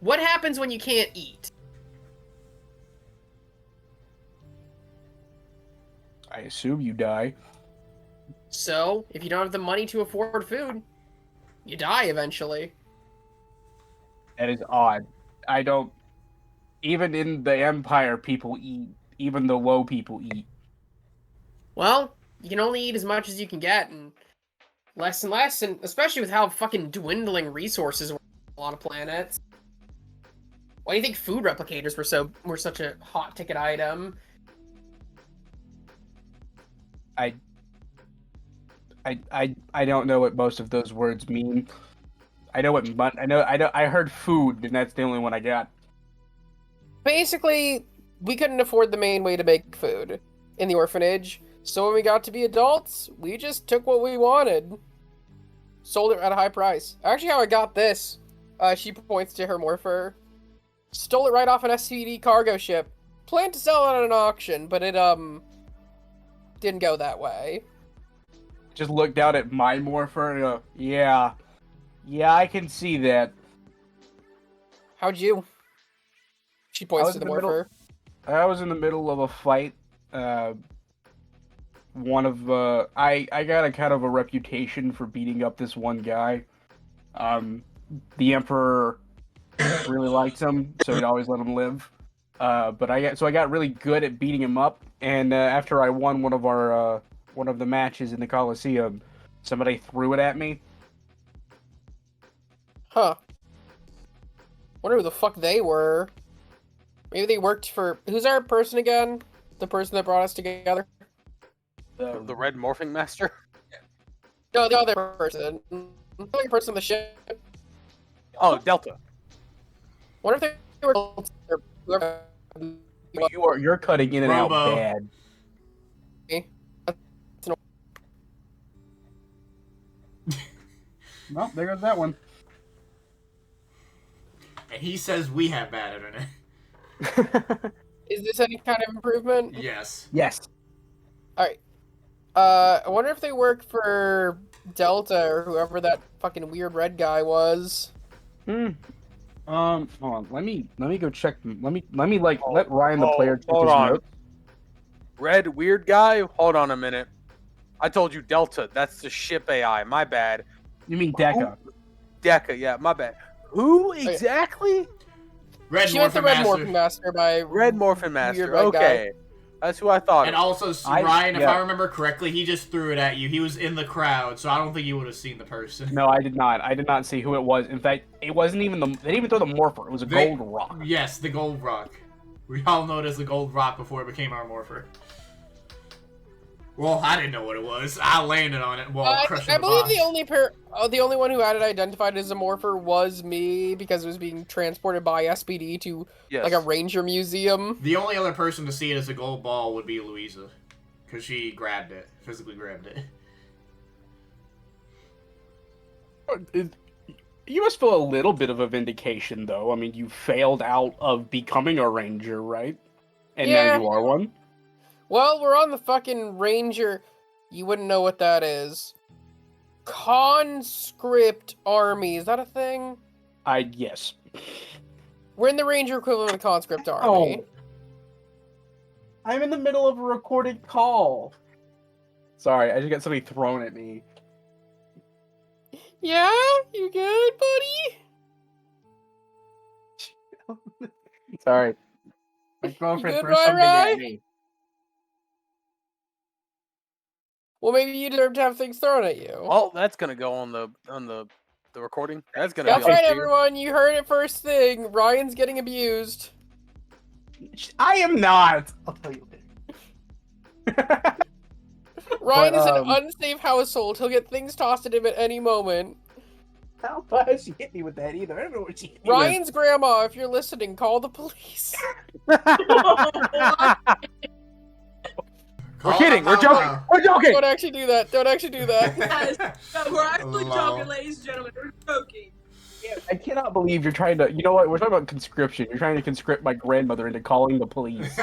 What happens when you can't eat? I assume you die. So, if you don't have the money to afford food, you die eventually. That is odd. I don't. Even in the Empire, people eat. Even the low people eat. Well, you can only eat as much as you can get, and less, and especially with how fucking dwindling resources were on a lot of planets. Why do you think food replicators were such a hot ticket item? I don't know what most of those words mean. I know what I heard food, and that's the only one I got. Basically, we couldn't afford the main way to make food in the orphanage, so when we got to be adults, we just took what we wanted. Sold it at a high price. Actually, how I got this, she points to her morpher. Stole it right off an SCD cargo ship. Planned to sell it at an auction, but it, didn't go that way. Just look down at my morpher and go, yeah, I can see that. How'd you? She points was to the in the middle- morpher. I was in the middle of a fight. I got a kind of a reputation for beating up this one guy. The Emperor really liked him, so he'd always let him live. But I got really good at beating him up, and after I won one of the matches in the Coliseum, somebody threw it at me. Huh. Wonder who the fuck they were. Maybe they worked for... Who's our person again? The person that brought us together? The Red Morphing Master? No, the other person. The other person on the ship. Oh, Delta. Wonder if they were... You're cutting in and Robo. out bad. Well, there goes that one. And he says we have bad internet. Is this any kind of improvement? Yes. Yes. Alright. I wonder if they work for Delta or whoever that fucking weird red guy was. Hold on. Let me go check. Let Ryan the player check hold his on. notes. Red weird guy? Hold on a minute. I told you Delta. That's the ship AI. My bad. You mean Deca? Deca, yeah, my bad. Who exactly? Red She went the Morphin Red Master. Morphin Master by Red Morphin Weird Master. red guy. Okay. That's who I thought. And of. also, I- Ryan, if yeah. I remember correctly, he just threw it at you. He was in the crowd, so I don't think you would have seen the person. No, I did not. I did not see who it was. In fact, it wasn't even the. They didn't even throw the morpher. It was a They- gold rock. Yes, the Gold Rock. We all know it as the Gold Rock before it became our Morpher. Well, I didn't know what it was. I landed on it while crushing I the believe boss. the only one who had it identified as a morpher was me because it was being transported by SPD to yes. like a ranger museum. The only other person to see it as a gold ball would be Louisa. Because she grabbed it. Physically grabbed it. You must feel a little bit of a vindication, though. I mean, you failed out of becoming a ranger, right? And Yeah. now you are one. Well, we're on the fucking ranger. You wouldn't know what that is. Conscript army. Is that a thing? Yes. We're in the ranger equivalent of the conscript army. Oh. I'm in the middle of a recorded call. Sorry, I just got something thrown at me. Yeah? You good, buddy? Sorry. My girlfriend good, threw something Rai? at me. Well, maybe you deserve to have things thrown at you. Oh, that's gonna go on the recording. That's gonna That's be on right, here. everyone. You heard it first thing. Ryan's getting abused. I am not. I'll tell you later. Ryan is an um, unsafe household. He'll get things tossed at him at any moment. How about she hit me with that either? I don't know what she hit me Ryan's grandma, if you're listening, call the police. We're kidding. We're joking. We're joking. Don't actually do that. Don't actually do that. Guys, no, we're actually Lol. joking, ladies and gentlemen. We're joking. with. I cannot believe you're trying to. You know what? We're talking about conscription. You're trying to conscript my grandmother into calling the police.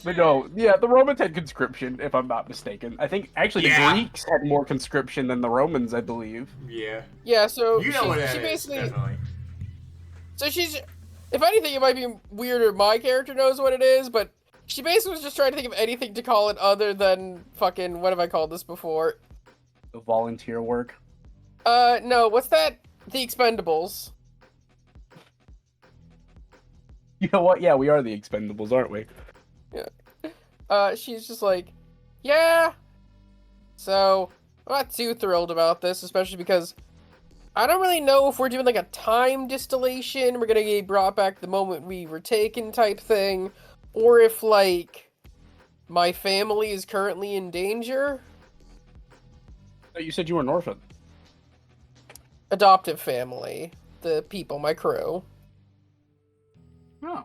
But no, yeah, the Romans had conscription, if I'm not mistaken. I think actually Yeah. the Greeks had more conscription than the Romans, I believe. Yeah. Yeah, so You know what that she is, basically definitely. so she's if anything it might be weirder my character knows what it is, but she basically was just trying to think of anything to call it other than fucking what have I called this before? The volunteer work. No, what's that? The Expendables. You know what? Yeah, we are the Expendables, aren't we? She's just like, yeah. So, I'm not too thrilled about this, especially because I don't really know if we're doing like a time distillation, we're gonna get brought back the moment we were taken type thing, or if like my family is currently in danger. You said you were an orphan. Adoptive family, the people, my crew. Oh.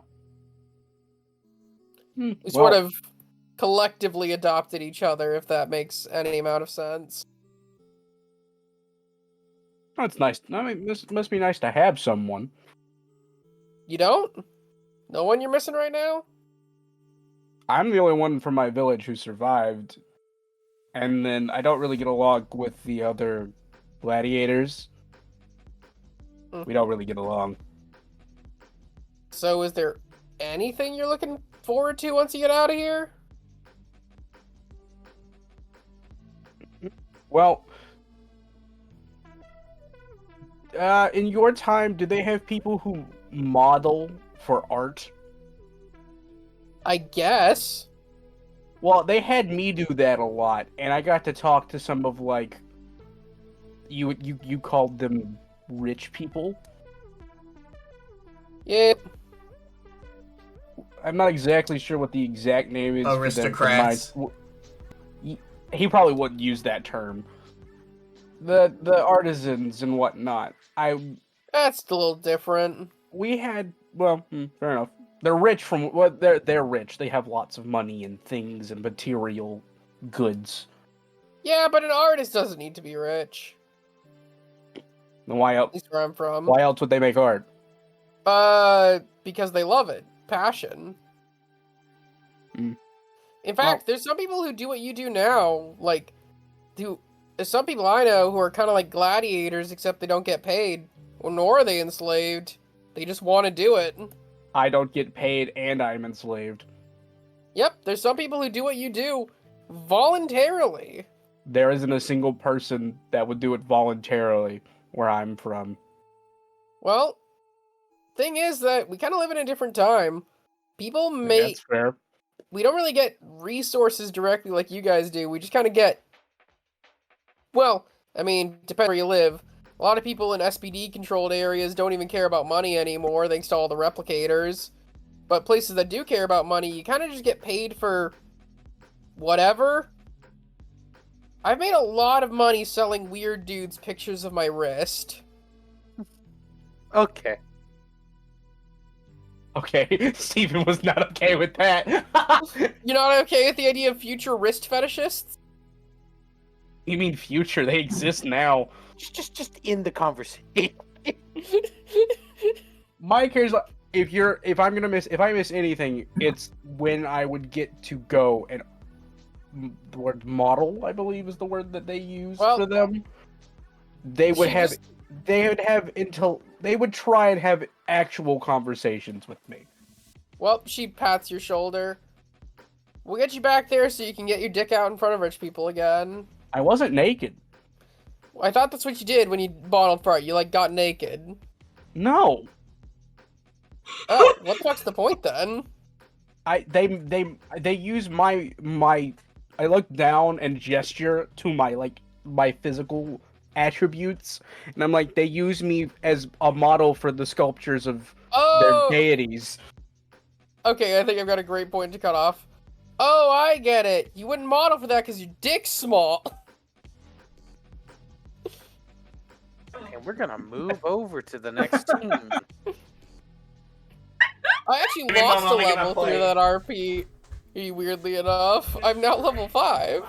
We sort of collectively adopted each other, if that makes any amount of sense. Oh, it's nice. I mean, this must be nice to have someone. You don't? No one you're missing right now? I'm the only one from my village who survived. And then I don't really get along with the other gladiators. Hmm. We don't really get along. So is there anything you're looking forward to once you get out of here? Well, in your time, do they have people who model for art? I guess. Well, they had me do that a lot, and I got to talk to some of like you called them rich people. Yeah. I'm not exactly sure what the exact name is. Aristocrats. He probably wouldn't use that term. The artisans and whatnot. That's a little different. We had fair enough. They're rich from they're rich. They have lots of money and things and material goods. Yeah, but an artist doesn't need to be rich. Then why At else? least where I'm from. Why else would they make art? Because they love it. Passion. Mm. In fact, there's some people who do what you do now. Like, there's some people I know who are kind of like gladiators, except they don't get paid. Or nor are they enslaved. They just want to do it. I don't get paid and I'm enslaved. Yep, there's some people who do what you do voluntarily. There isn't a single person that would do it voluntarily where I'm from. Well, thing is that we kind of live in a different time. People That's fair. we don't really get resources directly like you guys do. We just kind of get, well, I mean, depends where you live. A lot of people in SPD-controlled areas don't even care about money anymore, thanks to all the replicators. But places that do care about money, you kind of just get paid for whatever. I've made a lot of money selling weird dudes pictures of my wrist. Okay. Okay, Steven was not okay with that. You're not okay with the idea of future wrist fetishists? You mean future? They exist now. Just in the conversation. My cares if I miss anything, it's when I would get to go and the word model, I believe, is the word that they use for them. They would try and have actual conversations with me. Well, she pats your shoulder. We'll get you back there so you can get your dick out in front of rich people again. I wasn't naked. I thought that's what you did when you bottled fart. You, like, got naked. No. Oh, what the fuck's the point, then? They use my I look down and gesture to my physical attributes, and I'm like, they use me as a model for the sculptures of their deities. Okay, I think I've got a great point to cut off. Oh, I get it. You wouldn't model for that because your dick's small. And we're gonna move over to the next team. I actually Give me lost a one moment, I'm gonna level play. through that RP, weirdly enough. I'm now level 5.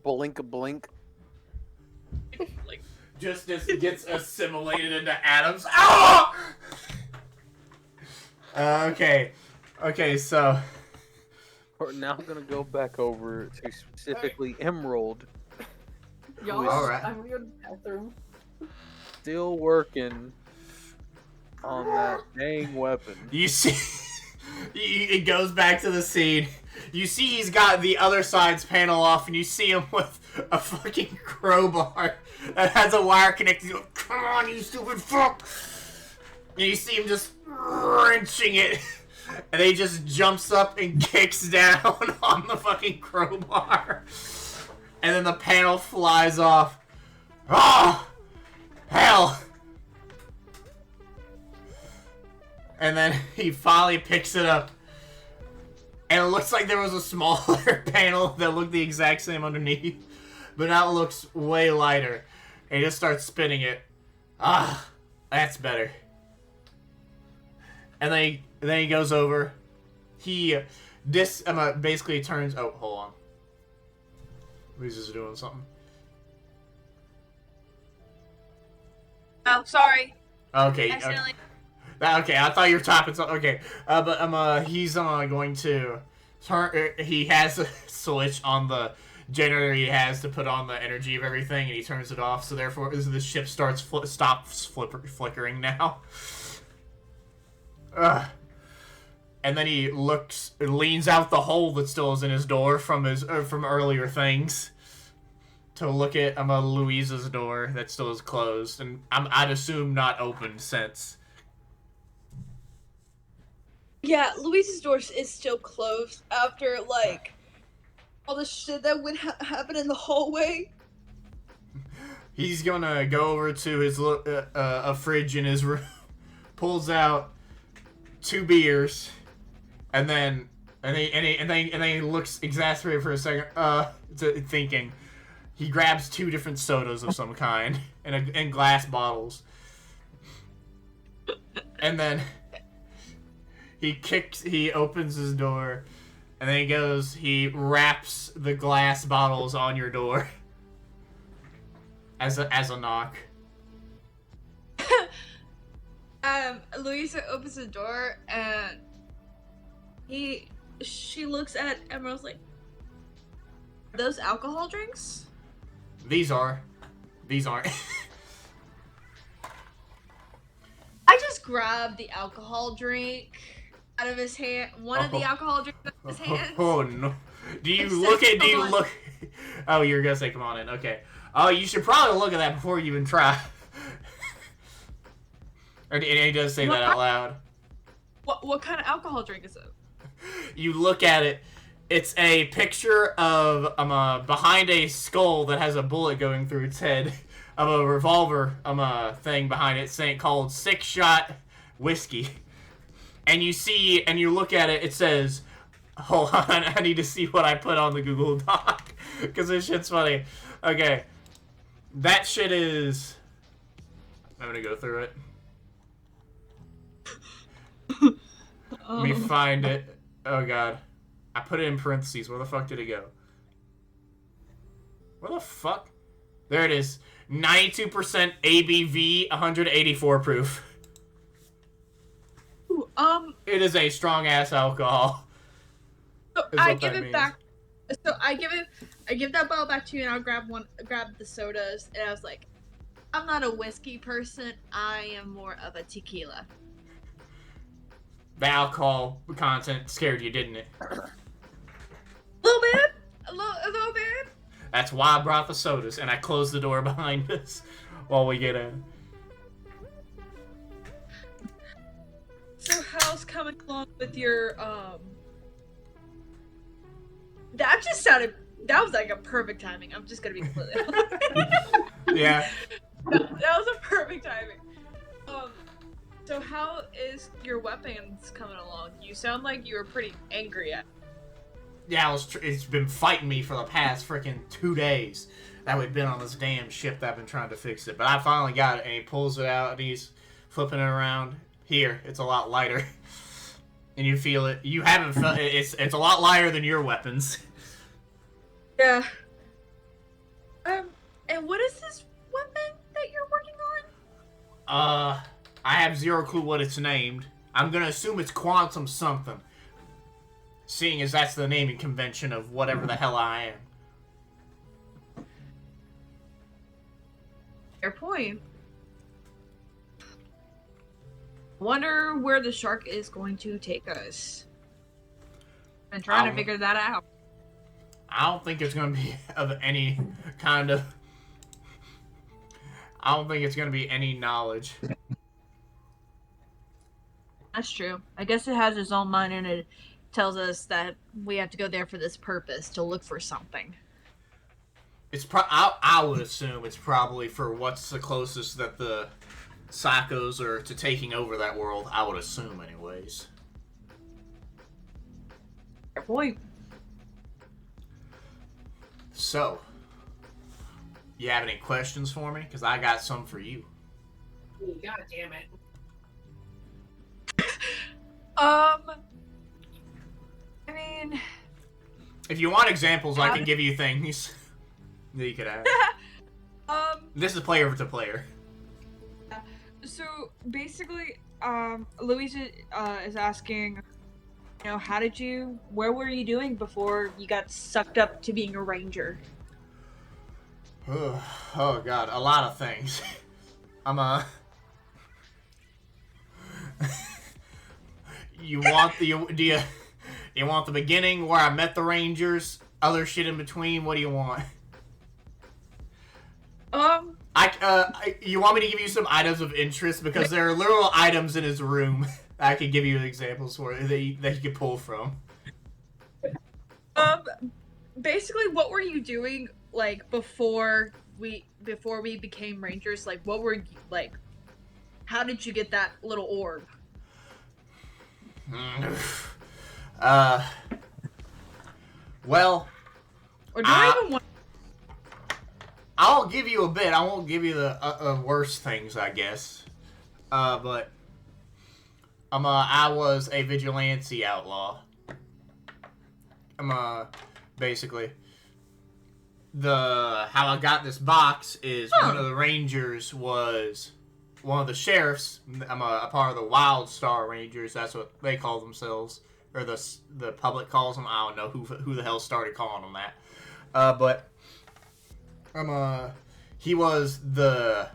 Blink a blink. Just as it gets assimilated into atoms. Ah! Okay, so We're now gonna go back over to specifically Emerald, Y'all, Alright. I'm gonna go to the bathroom. still working on that dang weapon. you see, it goes back to the scene. You see he's got the other side's panel off, and you see him with a fucking crowbar that has a wire connected to it. Come on, you stupid fuck! And you see him just wrenching it, and then he just jumps up and kicks down on the fucking crowbar. And then the panel flies off. Oh! Hell! And then he finally picks it up. And it looks like there was a smaller panel that looked the exact same underneath. But now it looks way lighter. And he just starts spinning it. Ah, that's better. And then he goes over. He basically turns. Oh, hold on. He's just doing something. Oh, sorry. Okay. Accidentally. Okay, I thought you were tapping something. Okay, but he's going to turn. He has a switch on the generator he has to put on the energy of everything, and he turns it off. So therefore, the ship stops flickering now. And then he leans out the hole that still is in his door from earlier things to look at Louisa's door that still is closed, and I'd assume not opened since. Yeah, Louise's door is still closed after, like, all the shit that would happen in the hallway. He's gonna go over to his a fridge in his room, pulls out 2 beers, and then he looks exasperated for a second, thinking. He grabs 2 different sodas of some kind in glass bottles, and then he opens his door, and then he wraps the glass bottles on your door as a knock. Louisa opens the door and she looks at Emerald's like, are those alcohol drinks? These aren't. I just grabbed the alcohol drink out of his hand. One of the alcohol drinks out of his hands. Oh no! Do you Come look? Oh, you're gonna say, "Come on in." Okay. Oh, you should probably look at that before you even try. And he does say that out loud. What kind of alcohol drink is it? You look at it. It's a picture of behind a skull that has a bullet going through its head, of a revolver thing behind it saying called 6-Shot Whiskey. And you look at it, it says, hold on, I need to see what I put on the Google Doc, because this shit's funny. Okay. That shit is... I'm gonna go through it. Let me find it. Oh god. I put it in parentheses. Where the fuck did it go? Where the fuck? There it is. 92% ABV, 184 proof. Ooh, It is a strong ass alcohol. So is I what give that it means. back. So I give that bottle back to you, and I'll grab the sodas, and I was like, I'm not a whiskey person. I am more of a tequila. The alcohol content scared you, didn't it? A little bit. A little bit. That's why I brought the sodas, and I closed the door behind us while we get in. So how's coming along with your That just sounded. That was like a perfect timing. I'm just gonna be completely honest. Yeah. That was a perfect timing. So how is your weapons coming along? You sound like you were pretty angry at. Yeah, it's been fighting me for the past freaking 2 days that we've been on this damn ship that I've been trying to fix it. But I finally got it, and he pulls it out, and he's flipping it around. Here, it's a lot lighter. And you feel it. You haven't felt it. It's a lot lighter than your weapons. Yeah. And what is this weapon that you're working on? I have zero clue what it's named. I'm gonna assume it's quantum something. Seeing as that's the naming convention of whatever the hell I am. Fair point. Wonder where the shark is going to take us. Been trying to figure that out. I don't think it's gonna be of any kind of... I don't think it's gonna be any knowledge. That's true. I guess it has its own mind, and it tells us that we have to go there for this purpose, to look for something. It's I would assume it's probably for what's the closest that the Psychos are to taking over that world. I would assume, anyways. Fair point. So, you have any questions for me? Because I got some for you. God damn it. I mean, If you want examples, I can give you things that you could have. This is player to player. so basically, Louisa is asking, where were you doing before you got sucked up to being a ranger? Oh god, a lot of things. I'm you want the beginning where I met the Rangers, other shit in between? What do you want? You want me to give you some items of interest because there are literal items in his room that I could give you examples for that you could pull from. Basically, what were you doing like before we became rangers? Like, what were you like? How did you get that little orb? Well, Or do I even want? I'll give you a bit. I won't give you the worst things, I guess. But I was a vigilante outlaw. Basically, how I got this box is one of the rangers was one of the sheriffs. I'm a part of the Wild Star Rangers. That's what they call themselves, or the public calls them. I don't know who the hell started calling them that. But he was the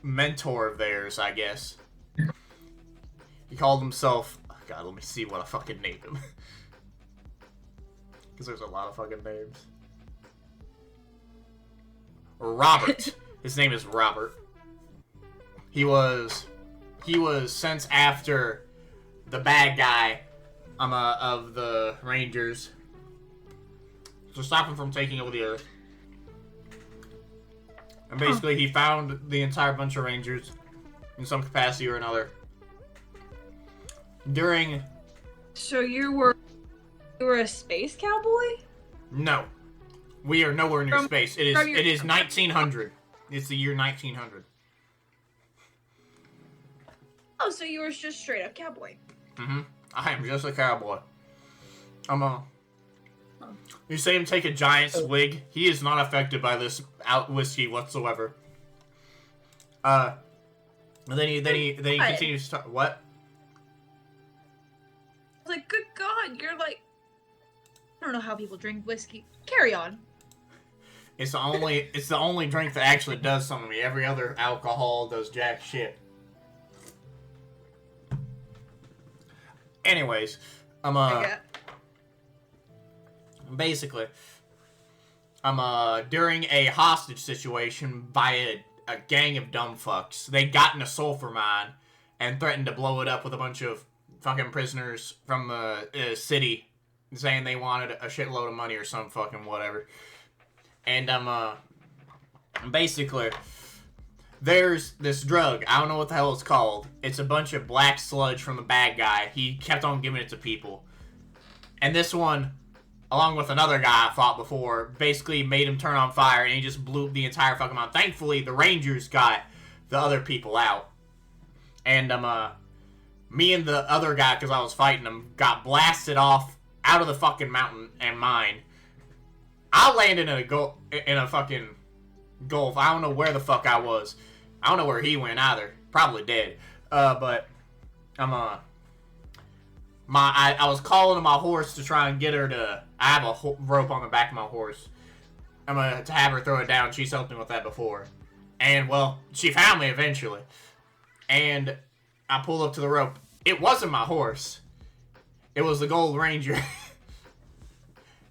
mentor of theirs, I guess. He called himself. Oh God, let me see what I fucking named him. Because there's a lot of fucking names. Robert. His name is Robert. He was sent after the bad guy of the Rangers to stop him from taking over the Earth. And basically, he found the entire bunch of Rangers in some capacity or another. So you were a space cowboy? No. We are nowhere near space. It from your- is 1900. It's the year 1900. Oh, so you were just straight up cowboy. Mm-hmm. I am just a cowboy. You see him take a giant swig. He is not affected by this whiskey whatsoever. And then he continues to talk. What? I was like, good God, you're like, I don't know how people drink whiskey. Carry on. It's the only drink that actually does something to me. Every other alcohol does jack shit. Anyways, basically, during a hostage situation by a gang of dumb fucks. They got in a sulfur mine and threatened to blow it up with a bunch of fucking prisoners from the city, saying they wanted a shitload of money or some fucking whatever. And basically, there's this drug. I don't know what the hell it's called. It's a bunch of black sludge from the bad guy. He kept on giving it to people. And this one, along with another guy I fought before, basically made him turn on fire, and he just blew the entire fucking mountain. Thankfully, the Rangers got the other people out. And me and the other guy, because I was fighting him, got blasted off out of the fucking mountain and mine. I landed in a fucking gulf. I don't know where the fuck I was. I don't know where he went either. Probably dead. But I was calling to my horse to try and get her to. I have a rope on the back of my horse. To have her throw it down. She's helped me with that before. And, well, she found me eventually. And I pulled up to the rope. It wasn't my horse. It was the Gold Ranger.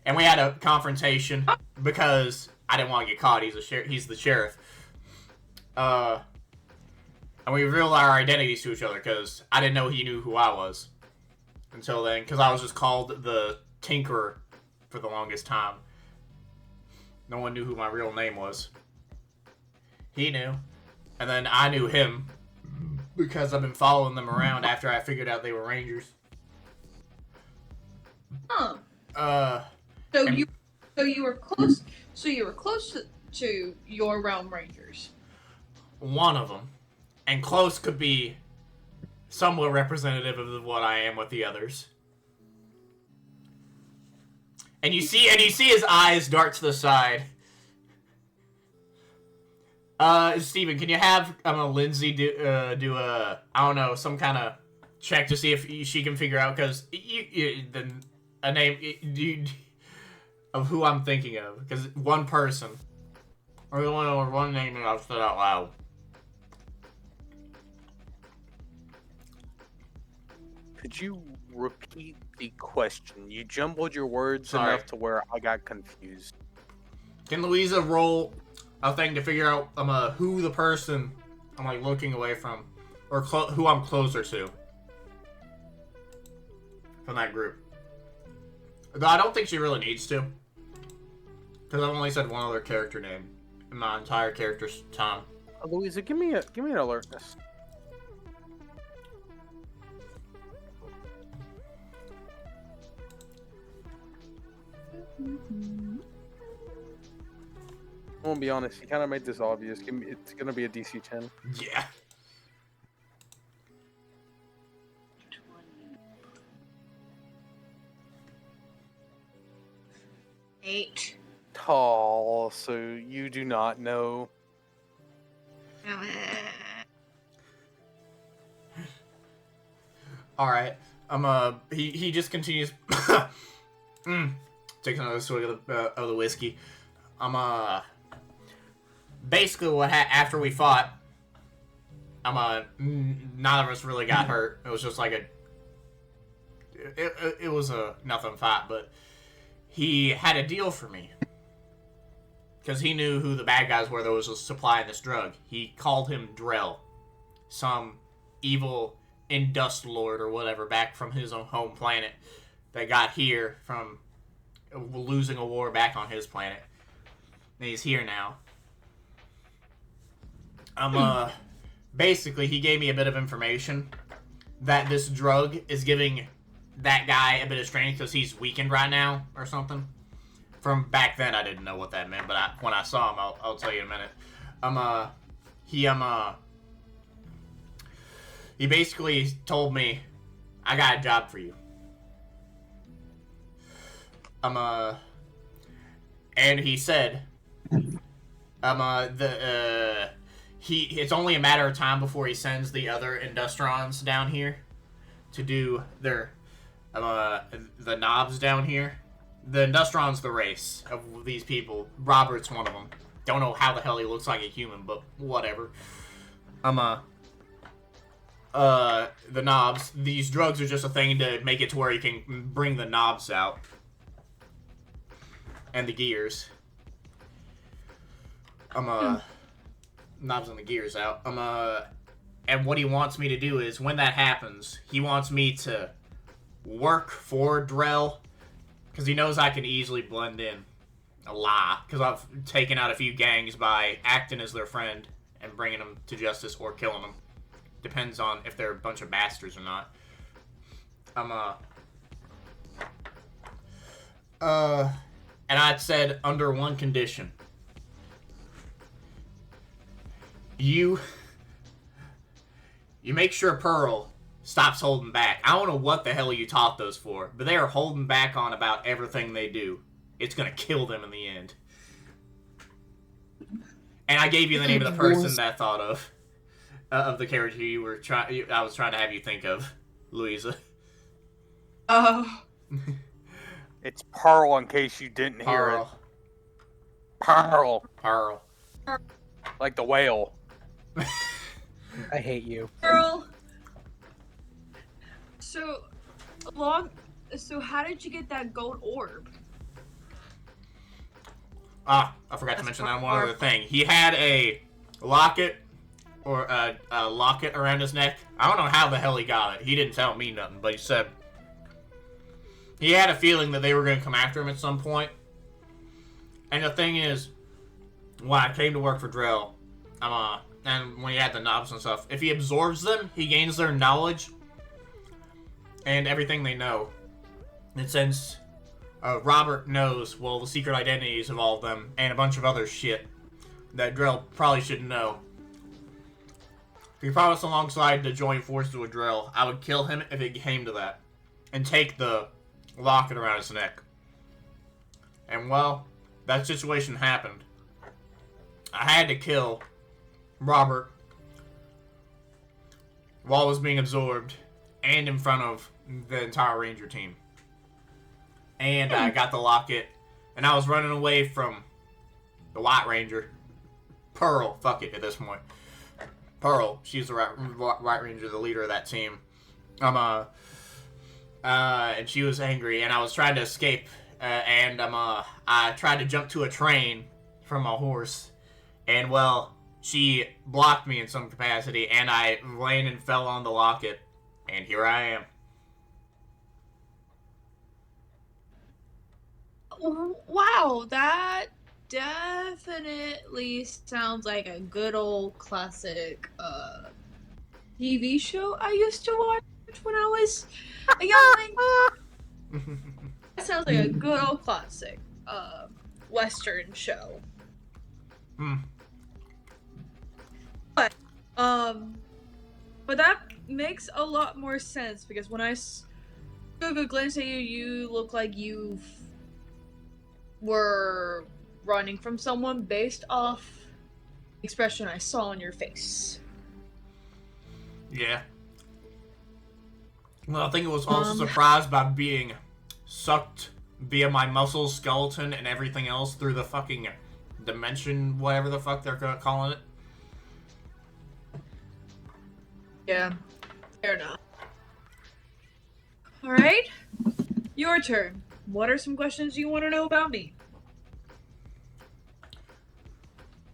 And we had a confrontation because I didn't want to get caught. He's the sheriff. And we revealed our identities to each other because I didn't know he knew who I was until then, because I was just called the Tinkerer for the longest time. No one knew who my real name was. He knew. And then I knew him because I've been following them around after I figured out they were Rangers. Huh. So you were close. So you were close to your realm Rangers. One of them. And close could be somewhat representative of what I am with the others. And you see his eyes dart to the side. Steven, can you have Lindsay do a, I don't know, some kind of check to see if she can figure out, because a name of who I'm thinking of, because one person, or the one name that I've said out loud. Could you repeat the question? You jumbled your words Sorry. enough to where I got confused. Can Louisa roll a thing to figure out who the person I'm like looking away from, or who I'm closer to from that group. Though I don't think she really needs to, because I've only said one other character name in my entire character's time. Louisa, give me an alertness. I'm gonna be honest. You kind of made this obvious. It's gonna be a DC 10. Yeah. Eight. Oh, so you do not know. All right. He just continues. Takes another swig of the whiskey. Basically what after we fought, none of us really got hurt. It was just like it was a nothing fight, but he had a deal for me. Because he knew who the bad guys were that was supplying this drug. He called him Drell. Some evil Indust Lord or whatever back from his own home planet that got here from losing a war back on his planet. And he's here now. Basically, he gave me a bit of information that this drug is giving that guy a bit of strength because he's weakened right now or something. From back then, I didn't know what that meant, but when I saw him, I'll tell you in a minute. He basically told me, I got a job for you. And he said, it's only a matter of time before he sends the other Industrons down here to do their, the knobs down here. The Industron's the race of these people. Robert's one of them. Don't know how the hell he looks like a human, but whatever. The knobs. These drugs are just a thing to make it to where you can bring the knobs out. And the gears. Knobs and the gears out. And what he wants me to do is, when that happens, he wants me to work for Drell. Because he knows I can easily blend in a lie. Because I've taken out a few gangs by acting as their friend and bringing them to justice or killing them. Depends on if they're a bunch of bastards or not. And I'd said under one condition. You make sure Pearl stops holding back. I don't know what the hell you taught those for, but they are holding back on about everything they do. It's gonna kill them in the end. And I gave you the name of the person that I thought of the character I was trying to have you think of, Louisa. Oh. It's Pearl, in case you didn't hear it. Pearl. Pearl. Like the whale. I hate you. Girl. So how did you get that gold orb? I forgot to mention that one other thing. He had a locket or a locket around his neck. I don't know how the hell he got it. He didn't tell me nothing, but he said he had a feeling that they were going to come after him at some point. And the thing is, when I came to work for Drell, and when he had the knobs and stuff, if he absorbs them, he gains their knowledge and everything they know. And since Robert knows, well, the secret identities of all of them and a bunch of other shit that Drell probably shouldn't know, he promised alongside to join forces with Drell, I would kill him if it came to that, and take the locket around his neck. And well, that situation happened. I had to kill Robert while it was being absorbed and in front of the entire Ranger team. And I got the locket, and I was running away from the White Ranger. Pearl, fuck it at this point. Pearl, she's the White Ranger, the leader of that team. And she was angry, and I was trying to escape, and I tried to jump to a train from my horse, And, well, she blocked me in some capacity, and I ran and fell on the locket. And here I am. Wow, that definitely sounds like a good old classic TV show I used to watch when I was a youngling. That sounds like a good old classic Western show. But that makes a lot more sense because when I took a glance at you, you look like you were running from someone based off the expression I saw on your face. Yeah. Well, I think it was also surprised by being sucked via my muscle skeleton and everything else through the fucking dimension, whatever the fuck they're calling it. Yeah, fair enough. Alright, your turn. What are some questions you want to know about me?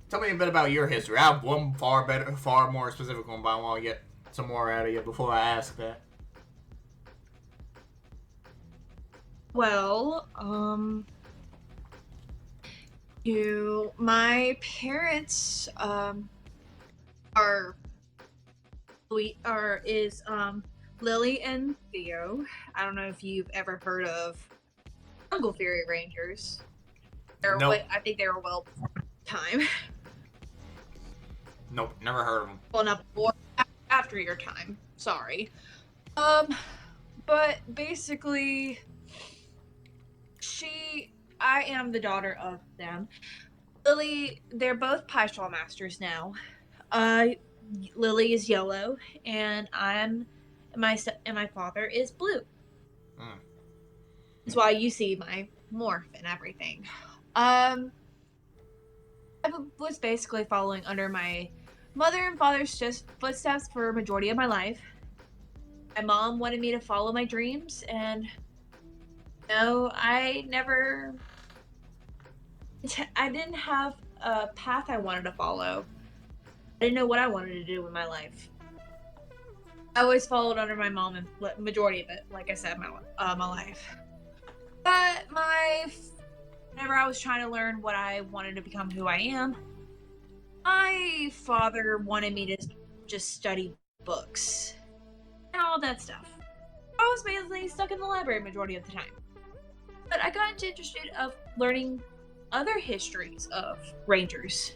Tell me a bit about your history. I have one far more specific one, but I want to get some more out of you before I ask that. Well, my parents, Lily and Theo. I don't know if you've ever heard of Jungle Fury Rangers. Nope. I think they were well before time. Nope, never heard of them. Well, not before, after your time. Sorry. But basically, I am the daughter of them. Lily, they're both Paishaw Masters now. Lily is yellow, and my father is blue. That's why you see my morph and everything. I was basically following under my mother and father's footsteps for a majority of my life. My mom wanted me to follow my dreams, and I didn't have a path I wanted to follow. I didn't know what I wanted to do with my life. I always followed under my mom and majority of it, like I said, my life. But whenever I was trying to learn what I wanted to become who I am, my father wanted me to just study books and all that stuff. I was basically stuck in the library majority of the time. But I got interested of learning other histories of Rangers.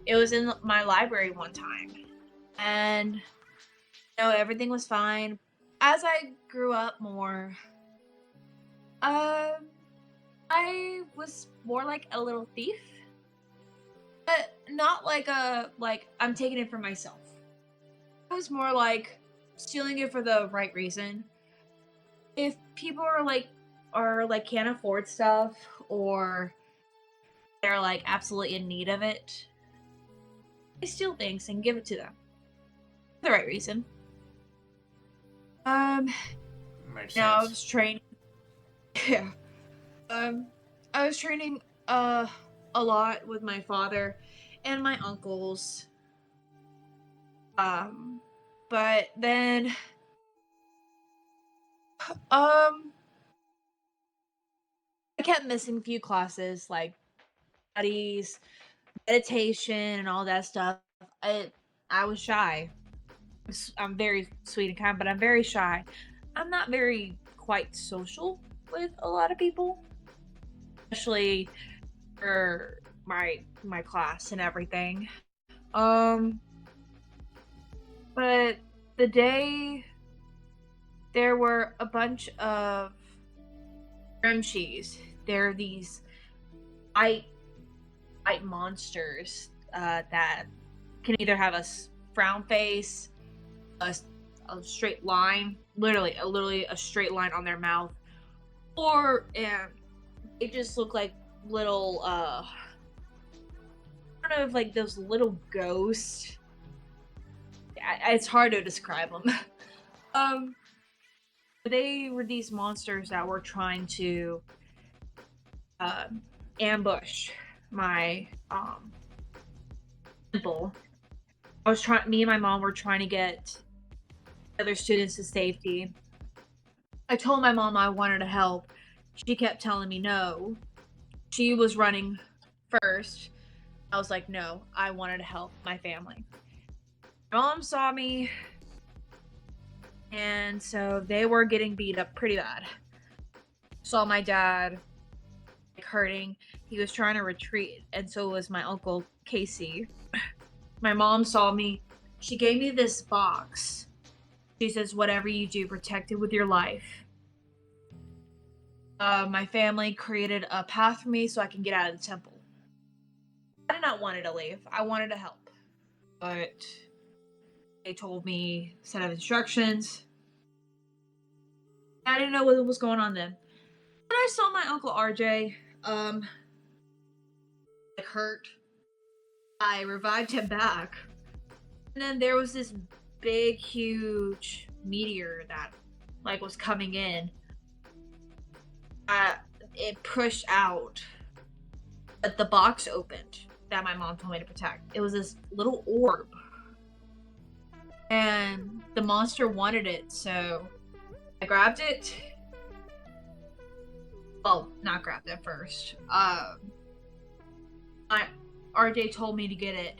It was in my library one time, and everything was fine. As I grew up more, I was more like a little thief, but not like I'm taking it for myself. I was more like stealing it for the right reason. If people are can't afford stuff, or they're absolutely in need of it, I steal things and give it to them for the right reason. Makes sense. I was training. Yeah. I was training a lot with my father and my uncles. But then I kept missing a few classes, like studies, meditation, and all that stuff. I was shy. I'm very sweet and kind, but I'm very shy. I'm not very quite social with a lot of people, especially for my class and everything. But the day there were a bunch of Grimshies. They're these white monsters that can either have a frown face, a straight line, literally a straight line on their mouth, or they just look like little kind of like those little ghosts. It's hard to describe them. They were these monsters that were trying to ambush my temple. Me and my mom were trying to get other students to safety. I told my mom I wanted to help. She kept telling me no. She was running first. I was like, no, I wanted to help my family. My mom saw me, and so they were getting beat up pretty bad. Saw my dad hurting. He was trying to retreat, and so was my uncle Casey. My mom saw me. She gave me this box. She says, whatever you do, protect it with your life. My family created a path for me so I can get out of the temple. I did not want to leave. I wanted to help. But they told me a set of instructions. I didn't know what was going on then. When I saw my Uncle RJ, hurt, I revived him back. And then there was this big, huge meteor that, was coming in. It pushed out, but the box opened that my mom told me to protect. It was this little orb. And the monster wanted it, so I grabbed it. Well, not grabbed it first. RJ told me to get it.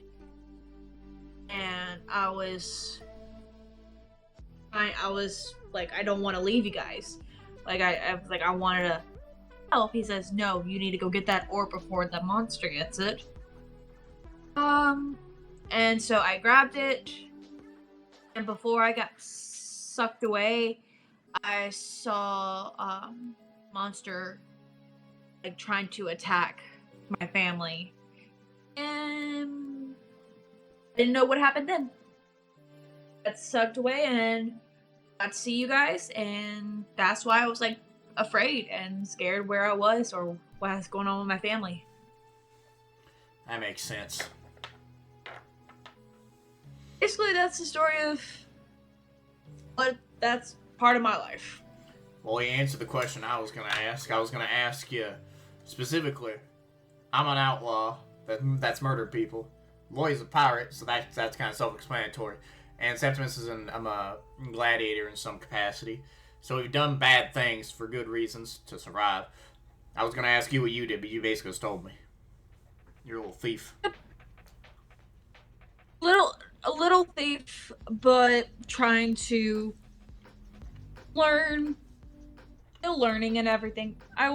And I was like, I don't want to leave you guys. I wanted to help. He says, no, you need to go get that orb before the monster gets it. And so I grabbed it, and before I got sucked away, I saw monster trying to attack my family, and I didn't know what happened then. Got sucked away and got to see you guys, and that's why I was afraid and scared where I was or what was going on with my family. That makes sense. Basically, that's the story of what that's part of my life. Well, you answered the question I was going to ask. I was going to ask you specifically. I'm an outlaw that's murdered people. Lloyd's a pirate, so that's kind of self-explanatory. And Septimus I'm a gladiator in some capacity. So we've done bad things for good reasons to survive. I was going to ask you what you did, but you basically just told me. You're a little thief. A little thief, but trying to learn. Still learning and everything. I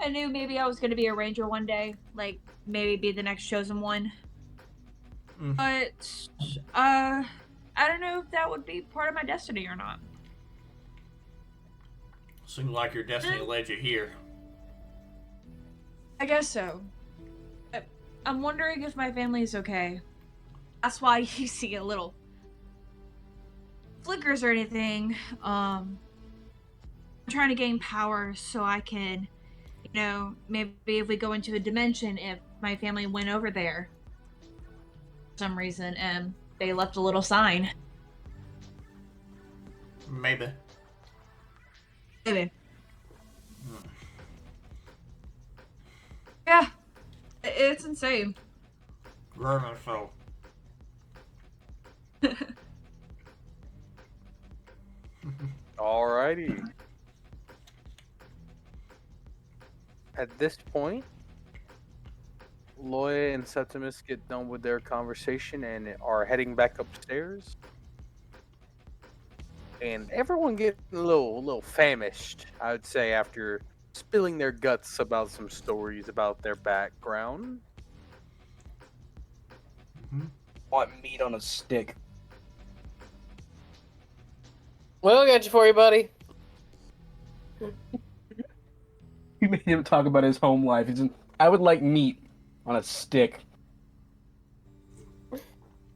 knew maybe I was going to be a ranger one day. Maybe be the next chosen one. Mm. But, I don't know if that would be part of my destiny or not. Seems like your destiny led you here. I guess so. I'm wondering if my family is okay. That's why you see a little flickers or anything. I'm trying to gain power so I can, maybe if we go into a dimension, if my family went over there for some reason and they left a little sign. Maybe. Yeah. It's insane. Very much so. Alrighty. At this point, Loya and Septimus get done with their conversation and are heading back upstairs. And everyone getting a little famished, I would say, after spilling their guts about some stories about their background. Want meat on a stick. Well, I got you for you, buddy. You made him talk about his home life. I would like meat on a stick.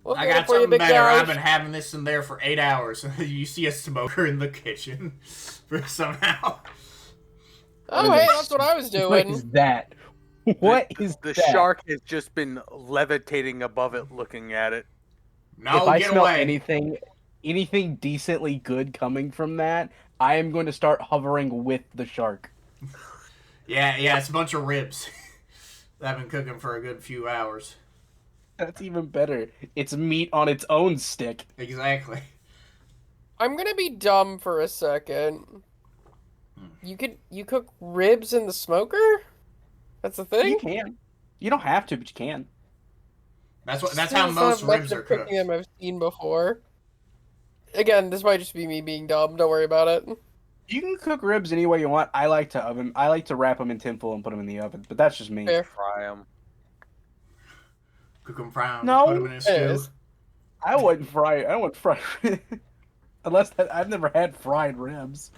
Well, I got for you, something big better. guy. I've been having this in there for 8 hours. You see a smoker in the kitchen somehow. Oh, hey, that's what I was What is doing. that? What is The that? shark has just been levitating above it, looking at it. No, if I get smell away. anything decently good coming from that, I am going to start hovering with the shark. Yeah, it's a bunch of ribs. I've been cooking for a good few hours. That's even better. It's meat on its own stick. Exactly. I'm gonna be dumb for a second. You cook ribs in the smoker? That's a You thing? can. You don't have to, but you can. That's how Still, it's not most a method ribs of are cooked. cooking them I've seen before. Again, this might just be me being dumb. Don't worry about it. You can cook ribs any way you want. I like to wrap them in tinfoil and put them in the oven, but that's just me. Fair. Fry them. Cook them, fry 'em, No. put them in a stew. Yes. I wouldn't fry. Unless I've never had fried ribs.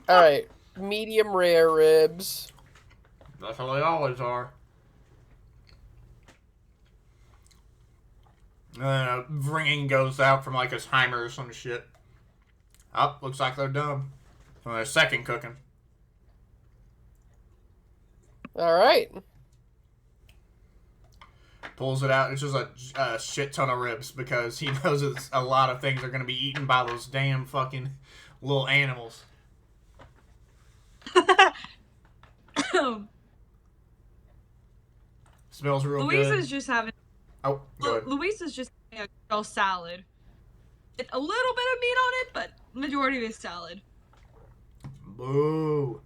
Alright. Medium rare ribs. That's how they always are. And then a ringing goes out from like a timer or some shit. Oh, looks like they're done. From their second cooking. Alright. Pulls it out. It's just a shit ton of ribs because he knows it's a lot of things are going to be eaten by those damn fucking little animals. Smells real Louisa's good. just having Oh, go ahead. Louisa's just having a shell salad. It's a little bit of meat on it, but majority of it's salad. Boo.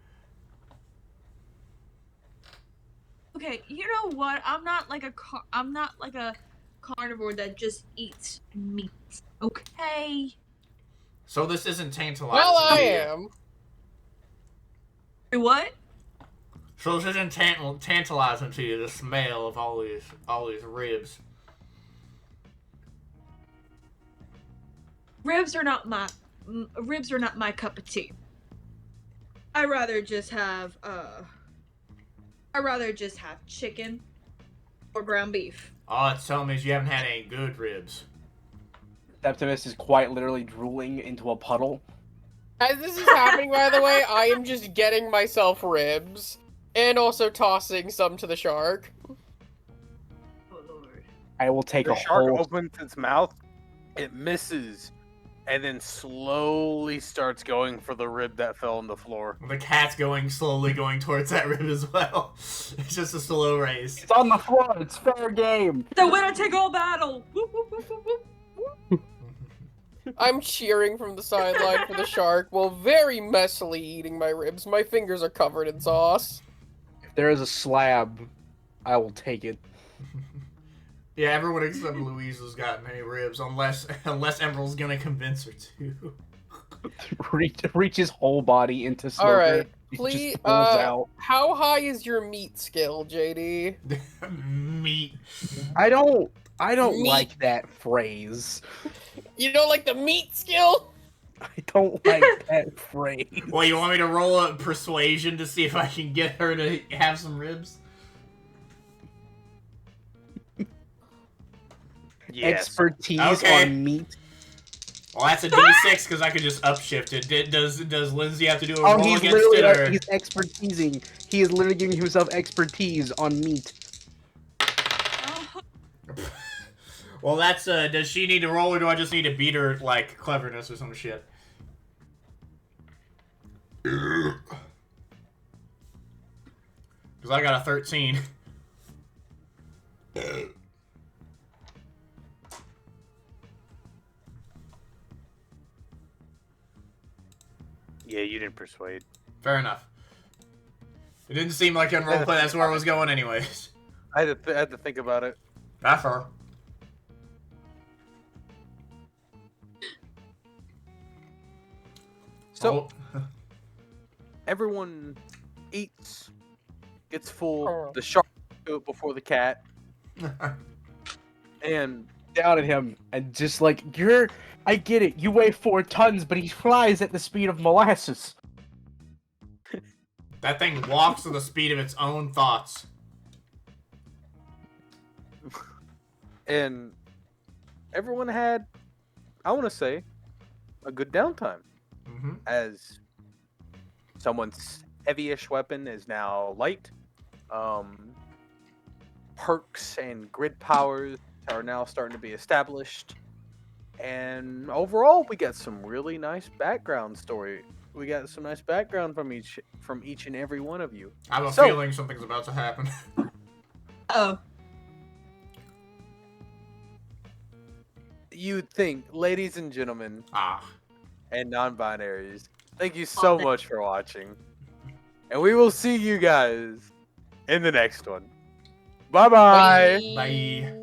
Okay, you know what? I'm not like a carnivore that just eats meat. Okay. So this isn't tantalizing. Well, I to you. am. What? So this isn't tantalizing to you, the smell of all these ribs. Ribs are not my cup of tea. I'd rather just have chicken or ground beef. All it's telling me is you haven't had any good ribs. Septimus is quite literally drooling into a puddle. As this is happening, by the way, I am just getting myself ribs. And also tossing some to the shark. Oh lord. I will take The a shark whole. opens its mouth, it misses, and then slowly starts going for the rib that fell on the floor. The cat's slowly going towards that rib as well. It's just a slow race. It's on the floor. It's fair game. The winner take all battle. Whoop, whoop, whoop, whoop, whoop. I'm cheering from the sideline for the shark while very messily eating my ribs. My fingers are covered in sauce. If there is a slab, I will take it. Yeah, everyone except Louise has gotten any ribs, unless Emerald's gonna convince her to. Reach his whole body into smoker. Alright, He please, just pulls out. how high is your meat skill, JD? Meat. I don't Meat. like that phrase. You don't like the meat skill? I don't like that phrase. Well, you want me to roll a persuasion to see if I can get her to have some ribs? Yes. Expertise Okay. on meat. Well, that's a D6 because I could just upshift it. Does Lindsay have to do a Oh, roll he's against literally it? Or... he's expertising. He is literally giving himself expertise on meat. Oh, Well, that's does she need to roll or do I just need to beat her like cleverness or some shit? Because I got a 13. Yeah, you didn't persuade. Fair enough. It didn't seem like in roleplay that's where I was going anyways. I had to think about it. That's her. So everyone eats, gets full. The shark do it before the cat, and Down at him and just like I get it. You weigh 4 tons, but he flies at the speed of molasses. That thing walks at the speed of its own thoughts. and everyone had, I want to say, a good downtime. Mm-hmm. As someone's heavyish weapon is now light. Perks and grid powers are now starting to be established. And overall, we got some really nice background story we got some nice background from each and every one of you. I have a So- feeling something's about to happen. Oh, You'd think, ladies and gentlemen, Ah. and non-binaries, thank you so much for watching, and we will see you guys in the next one. Bye bye. Bye.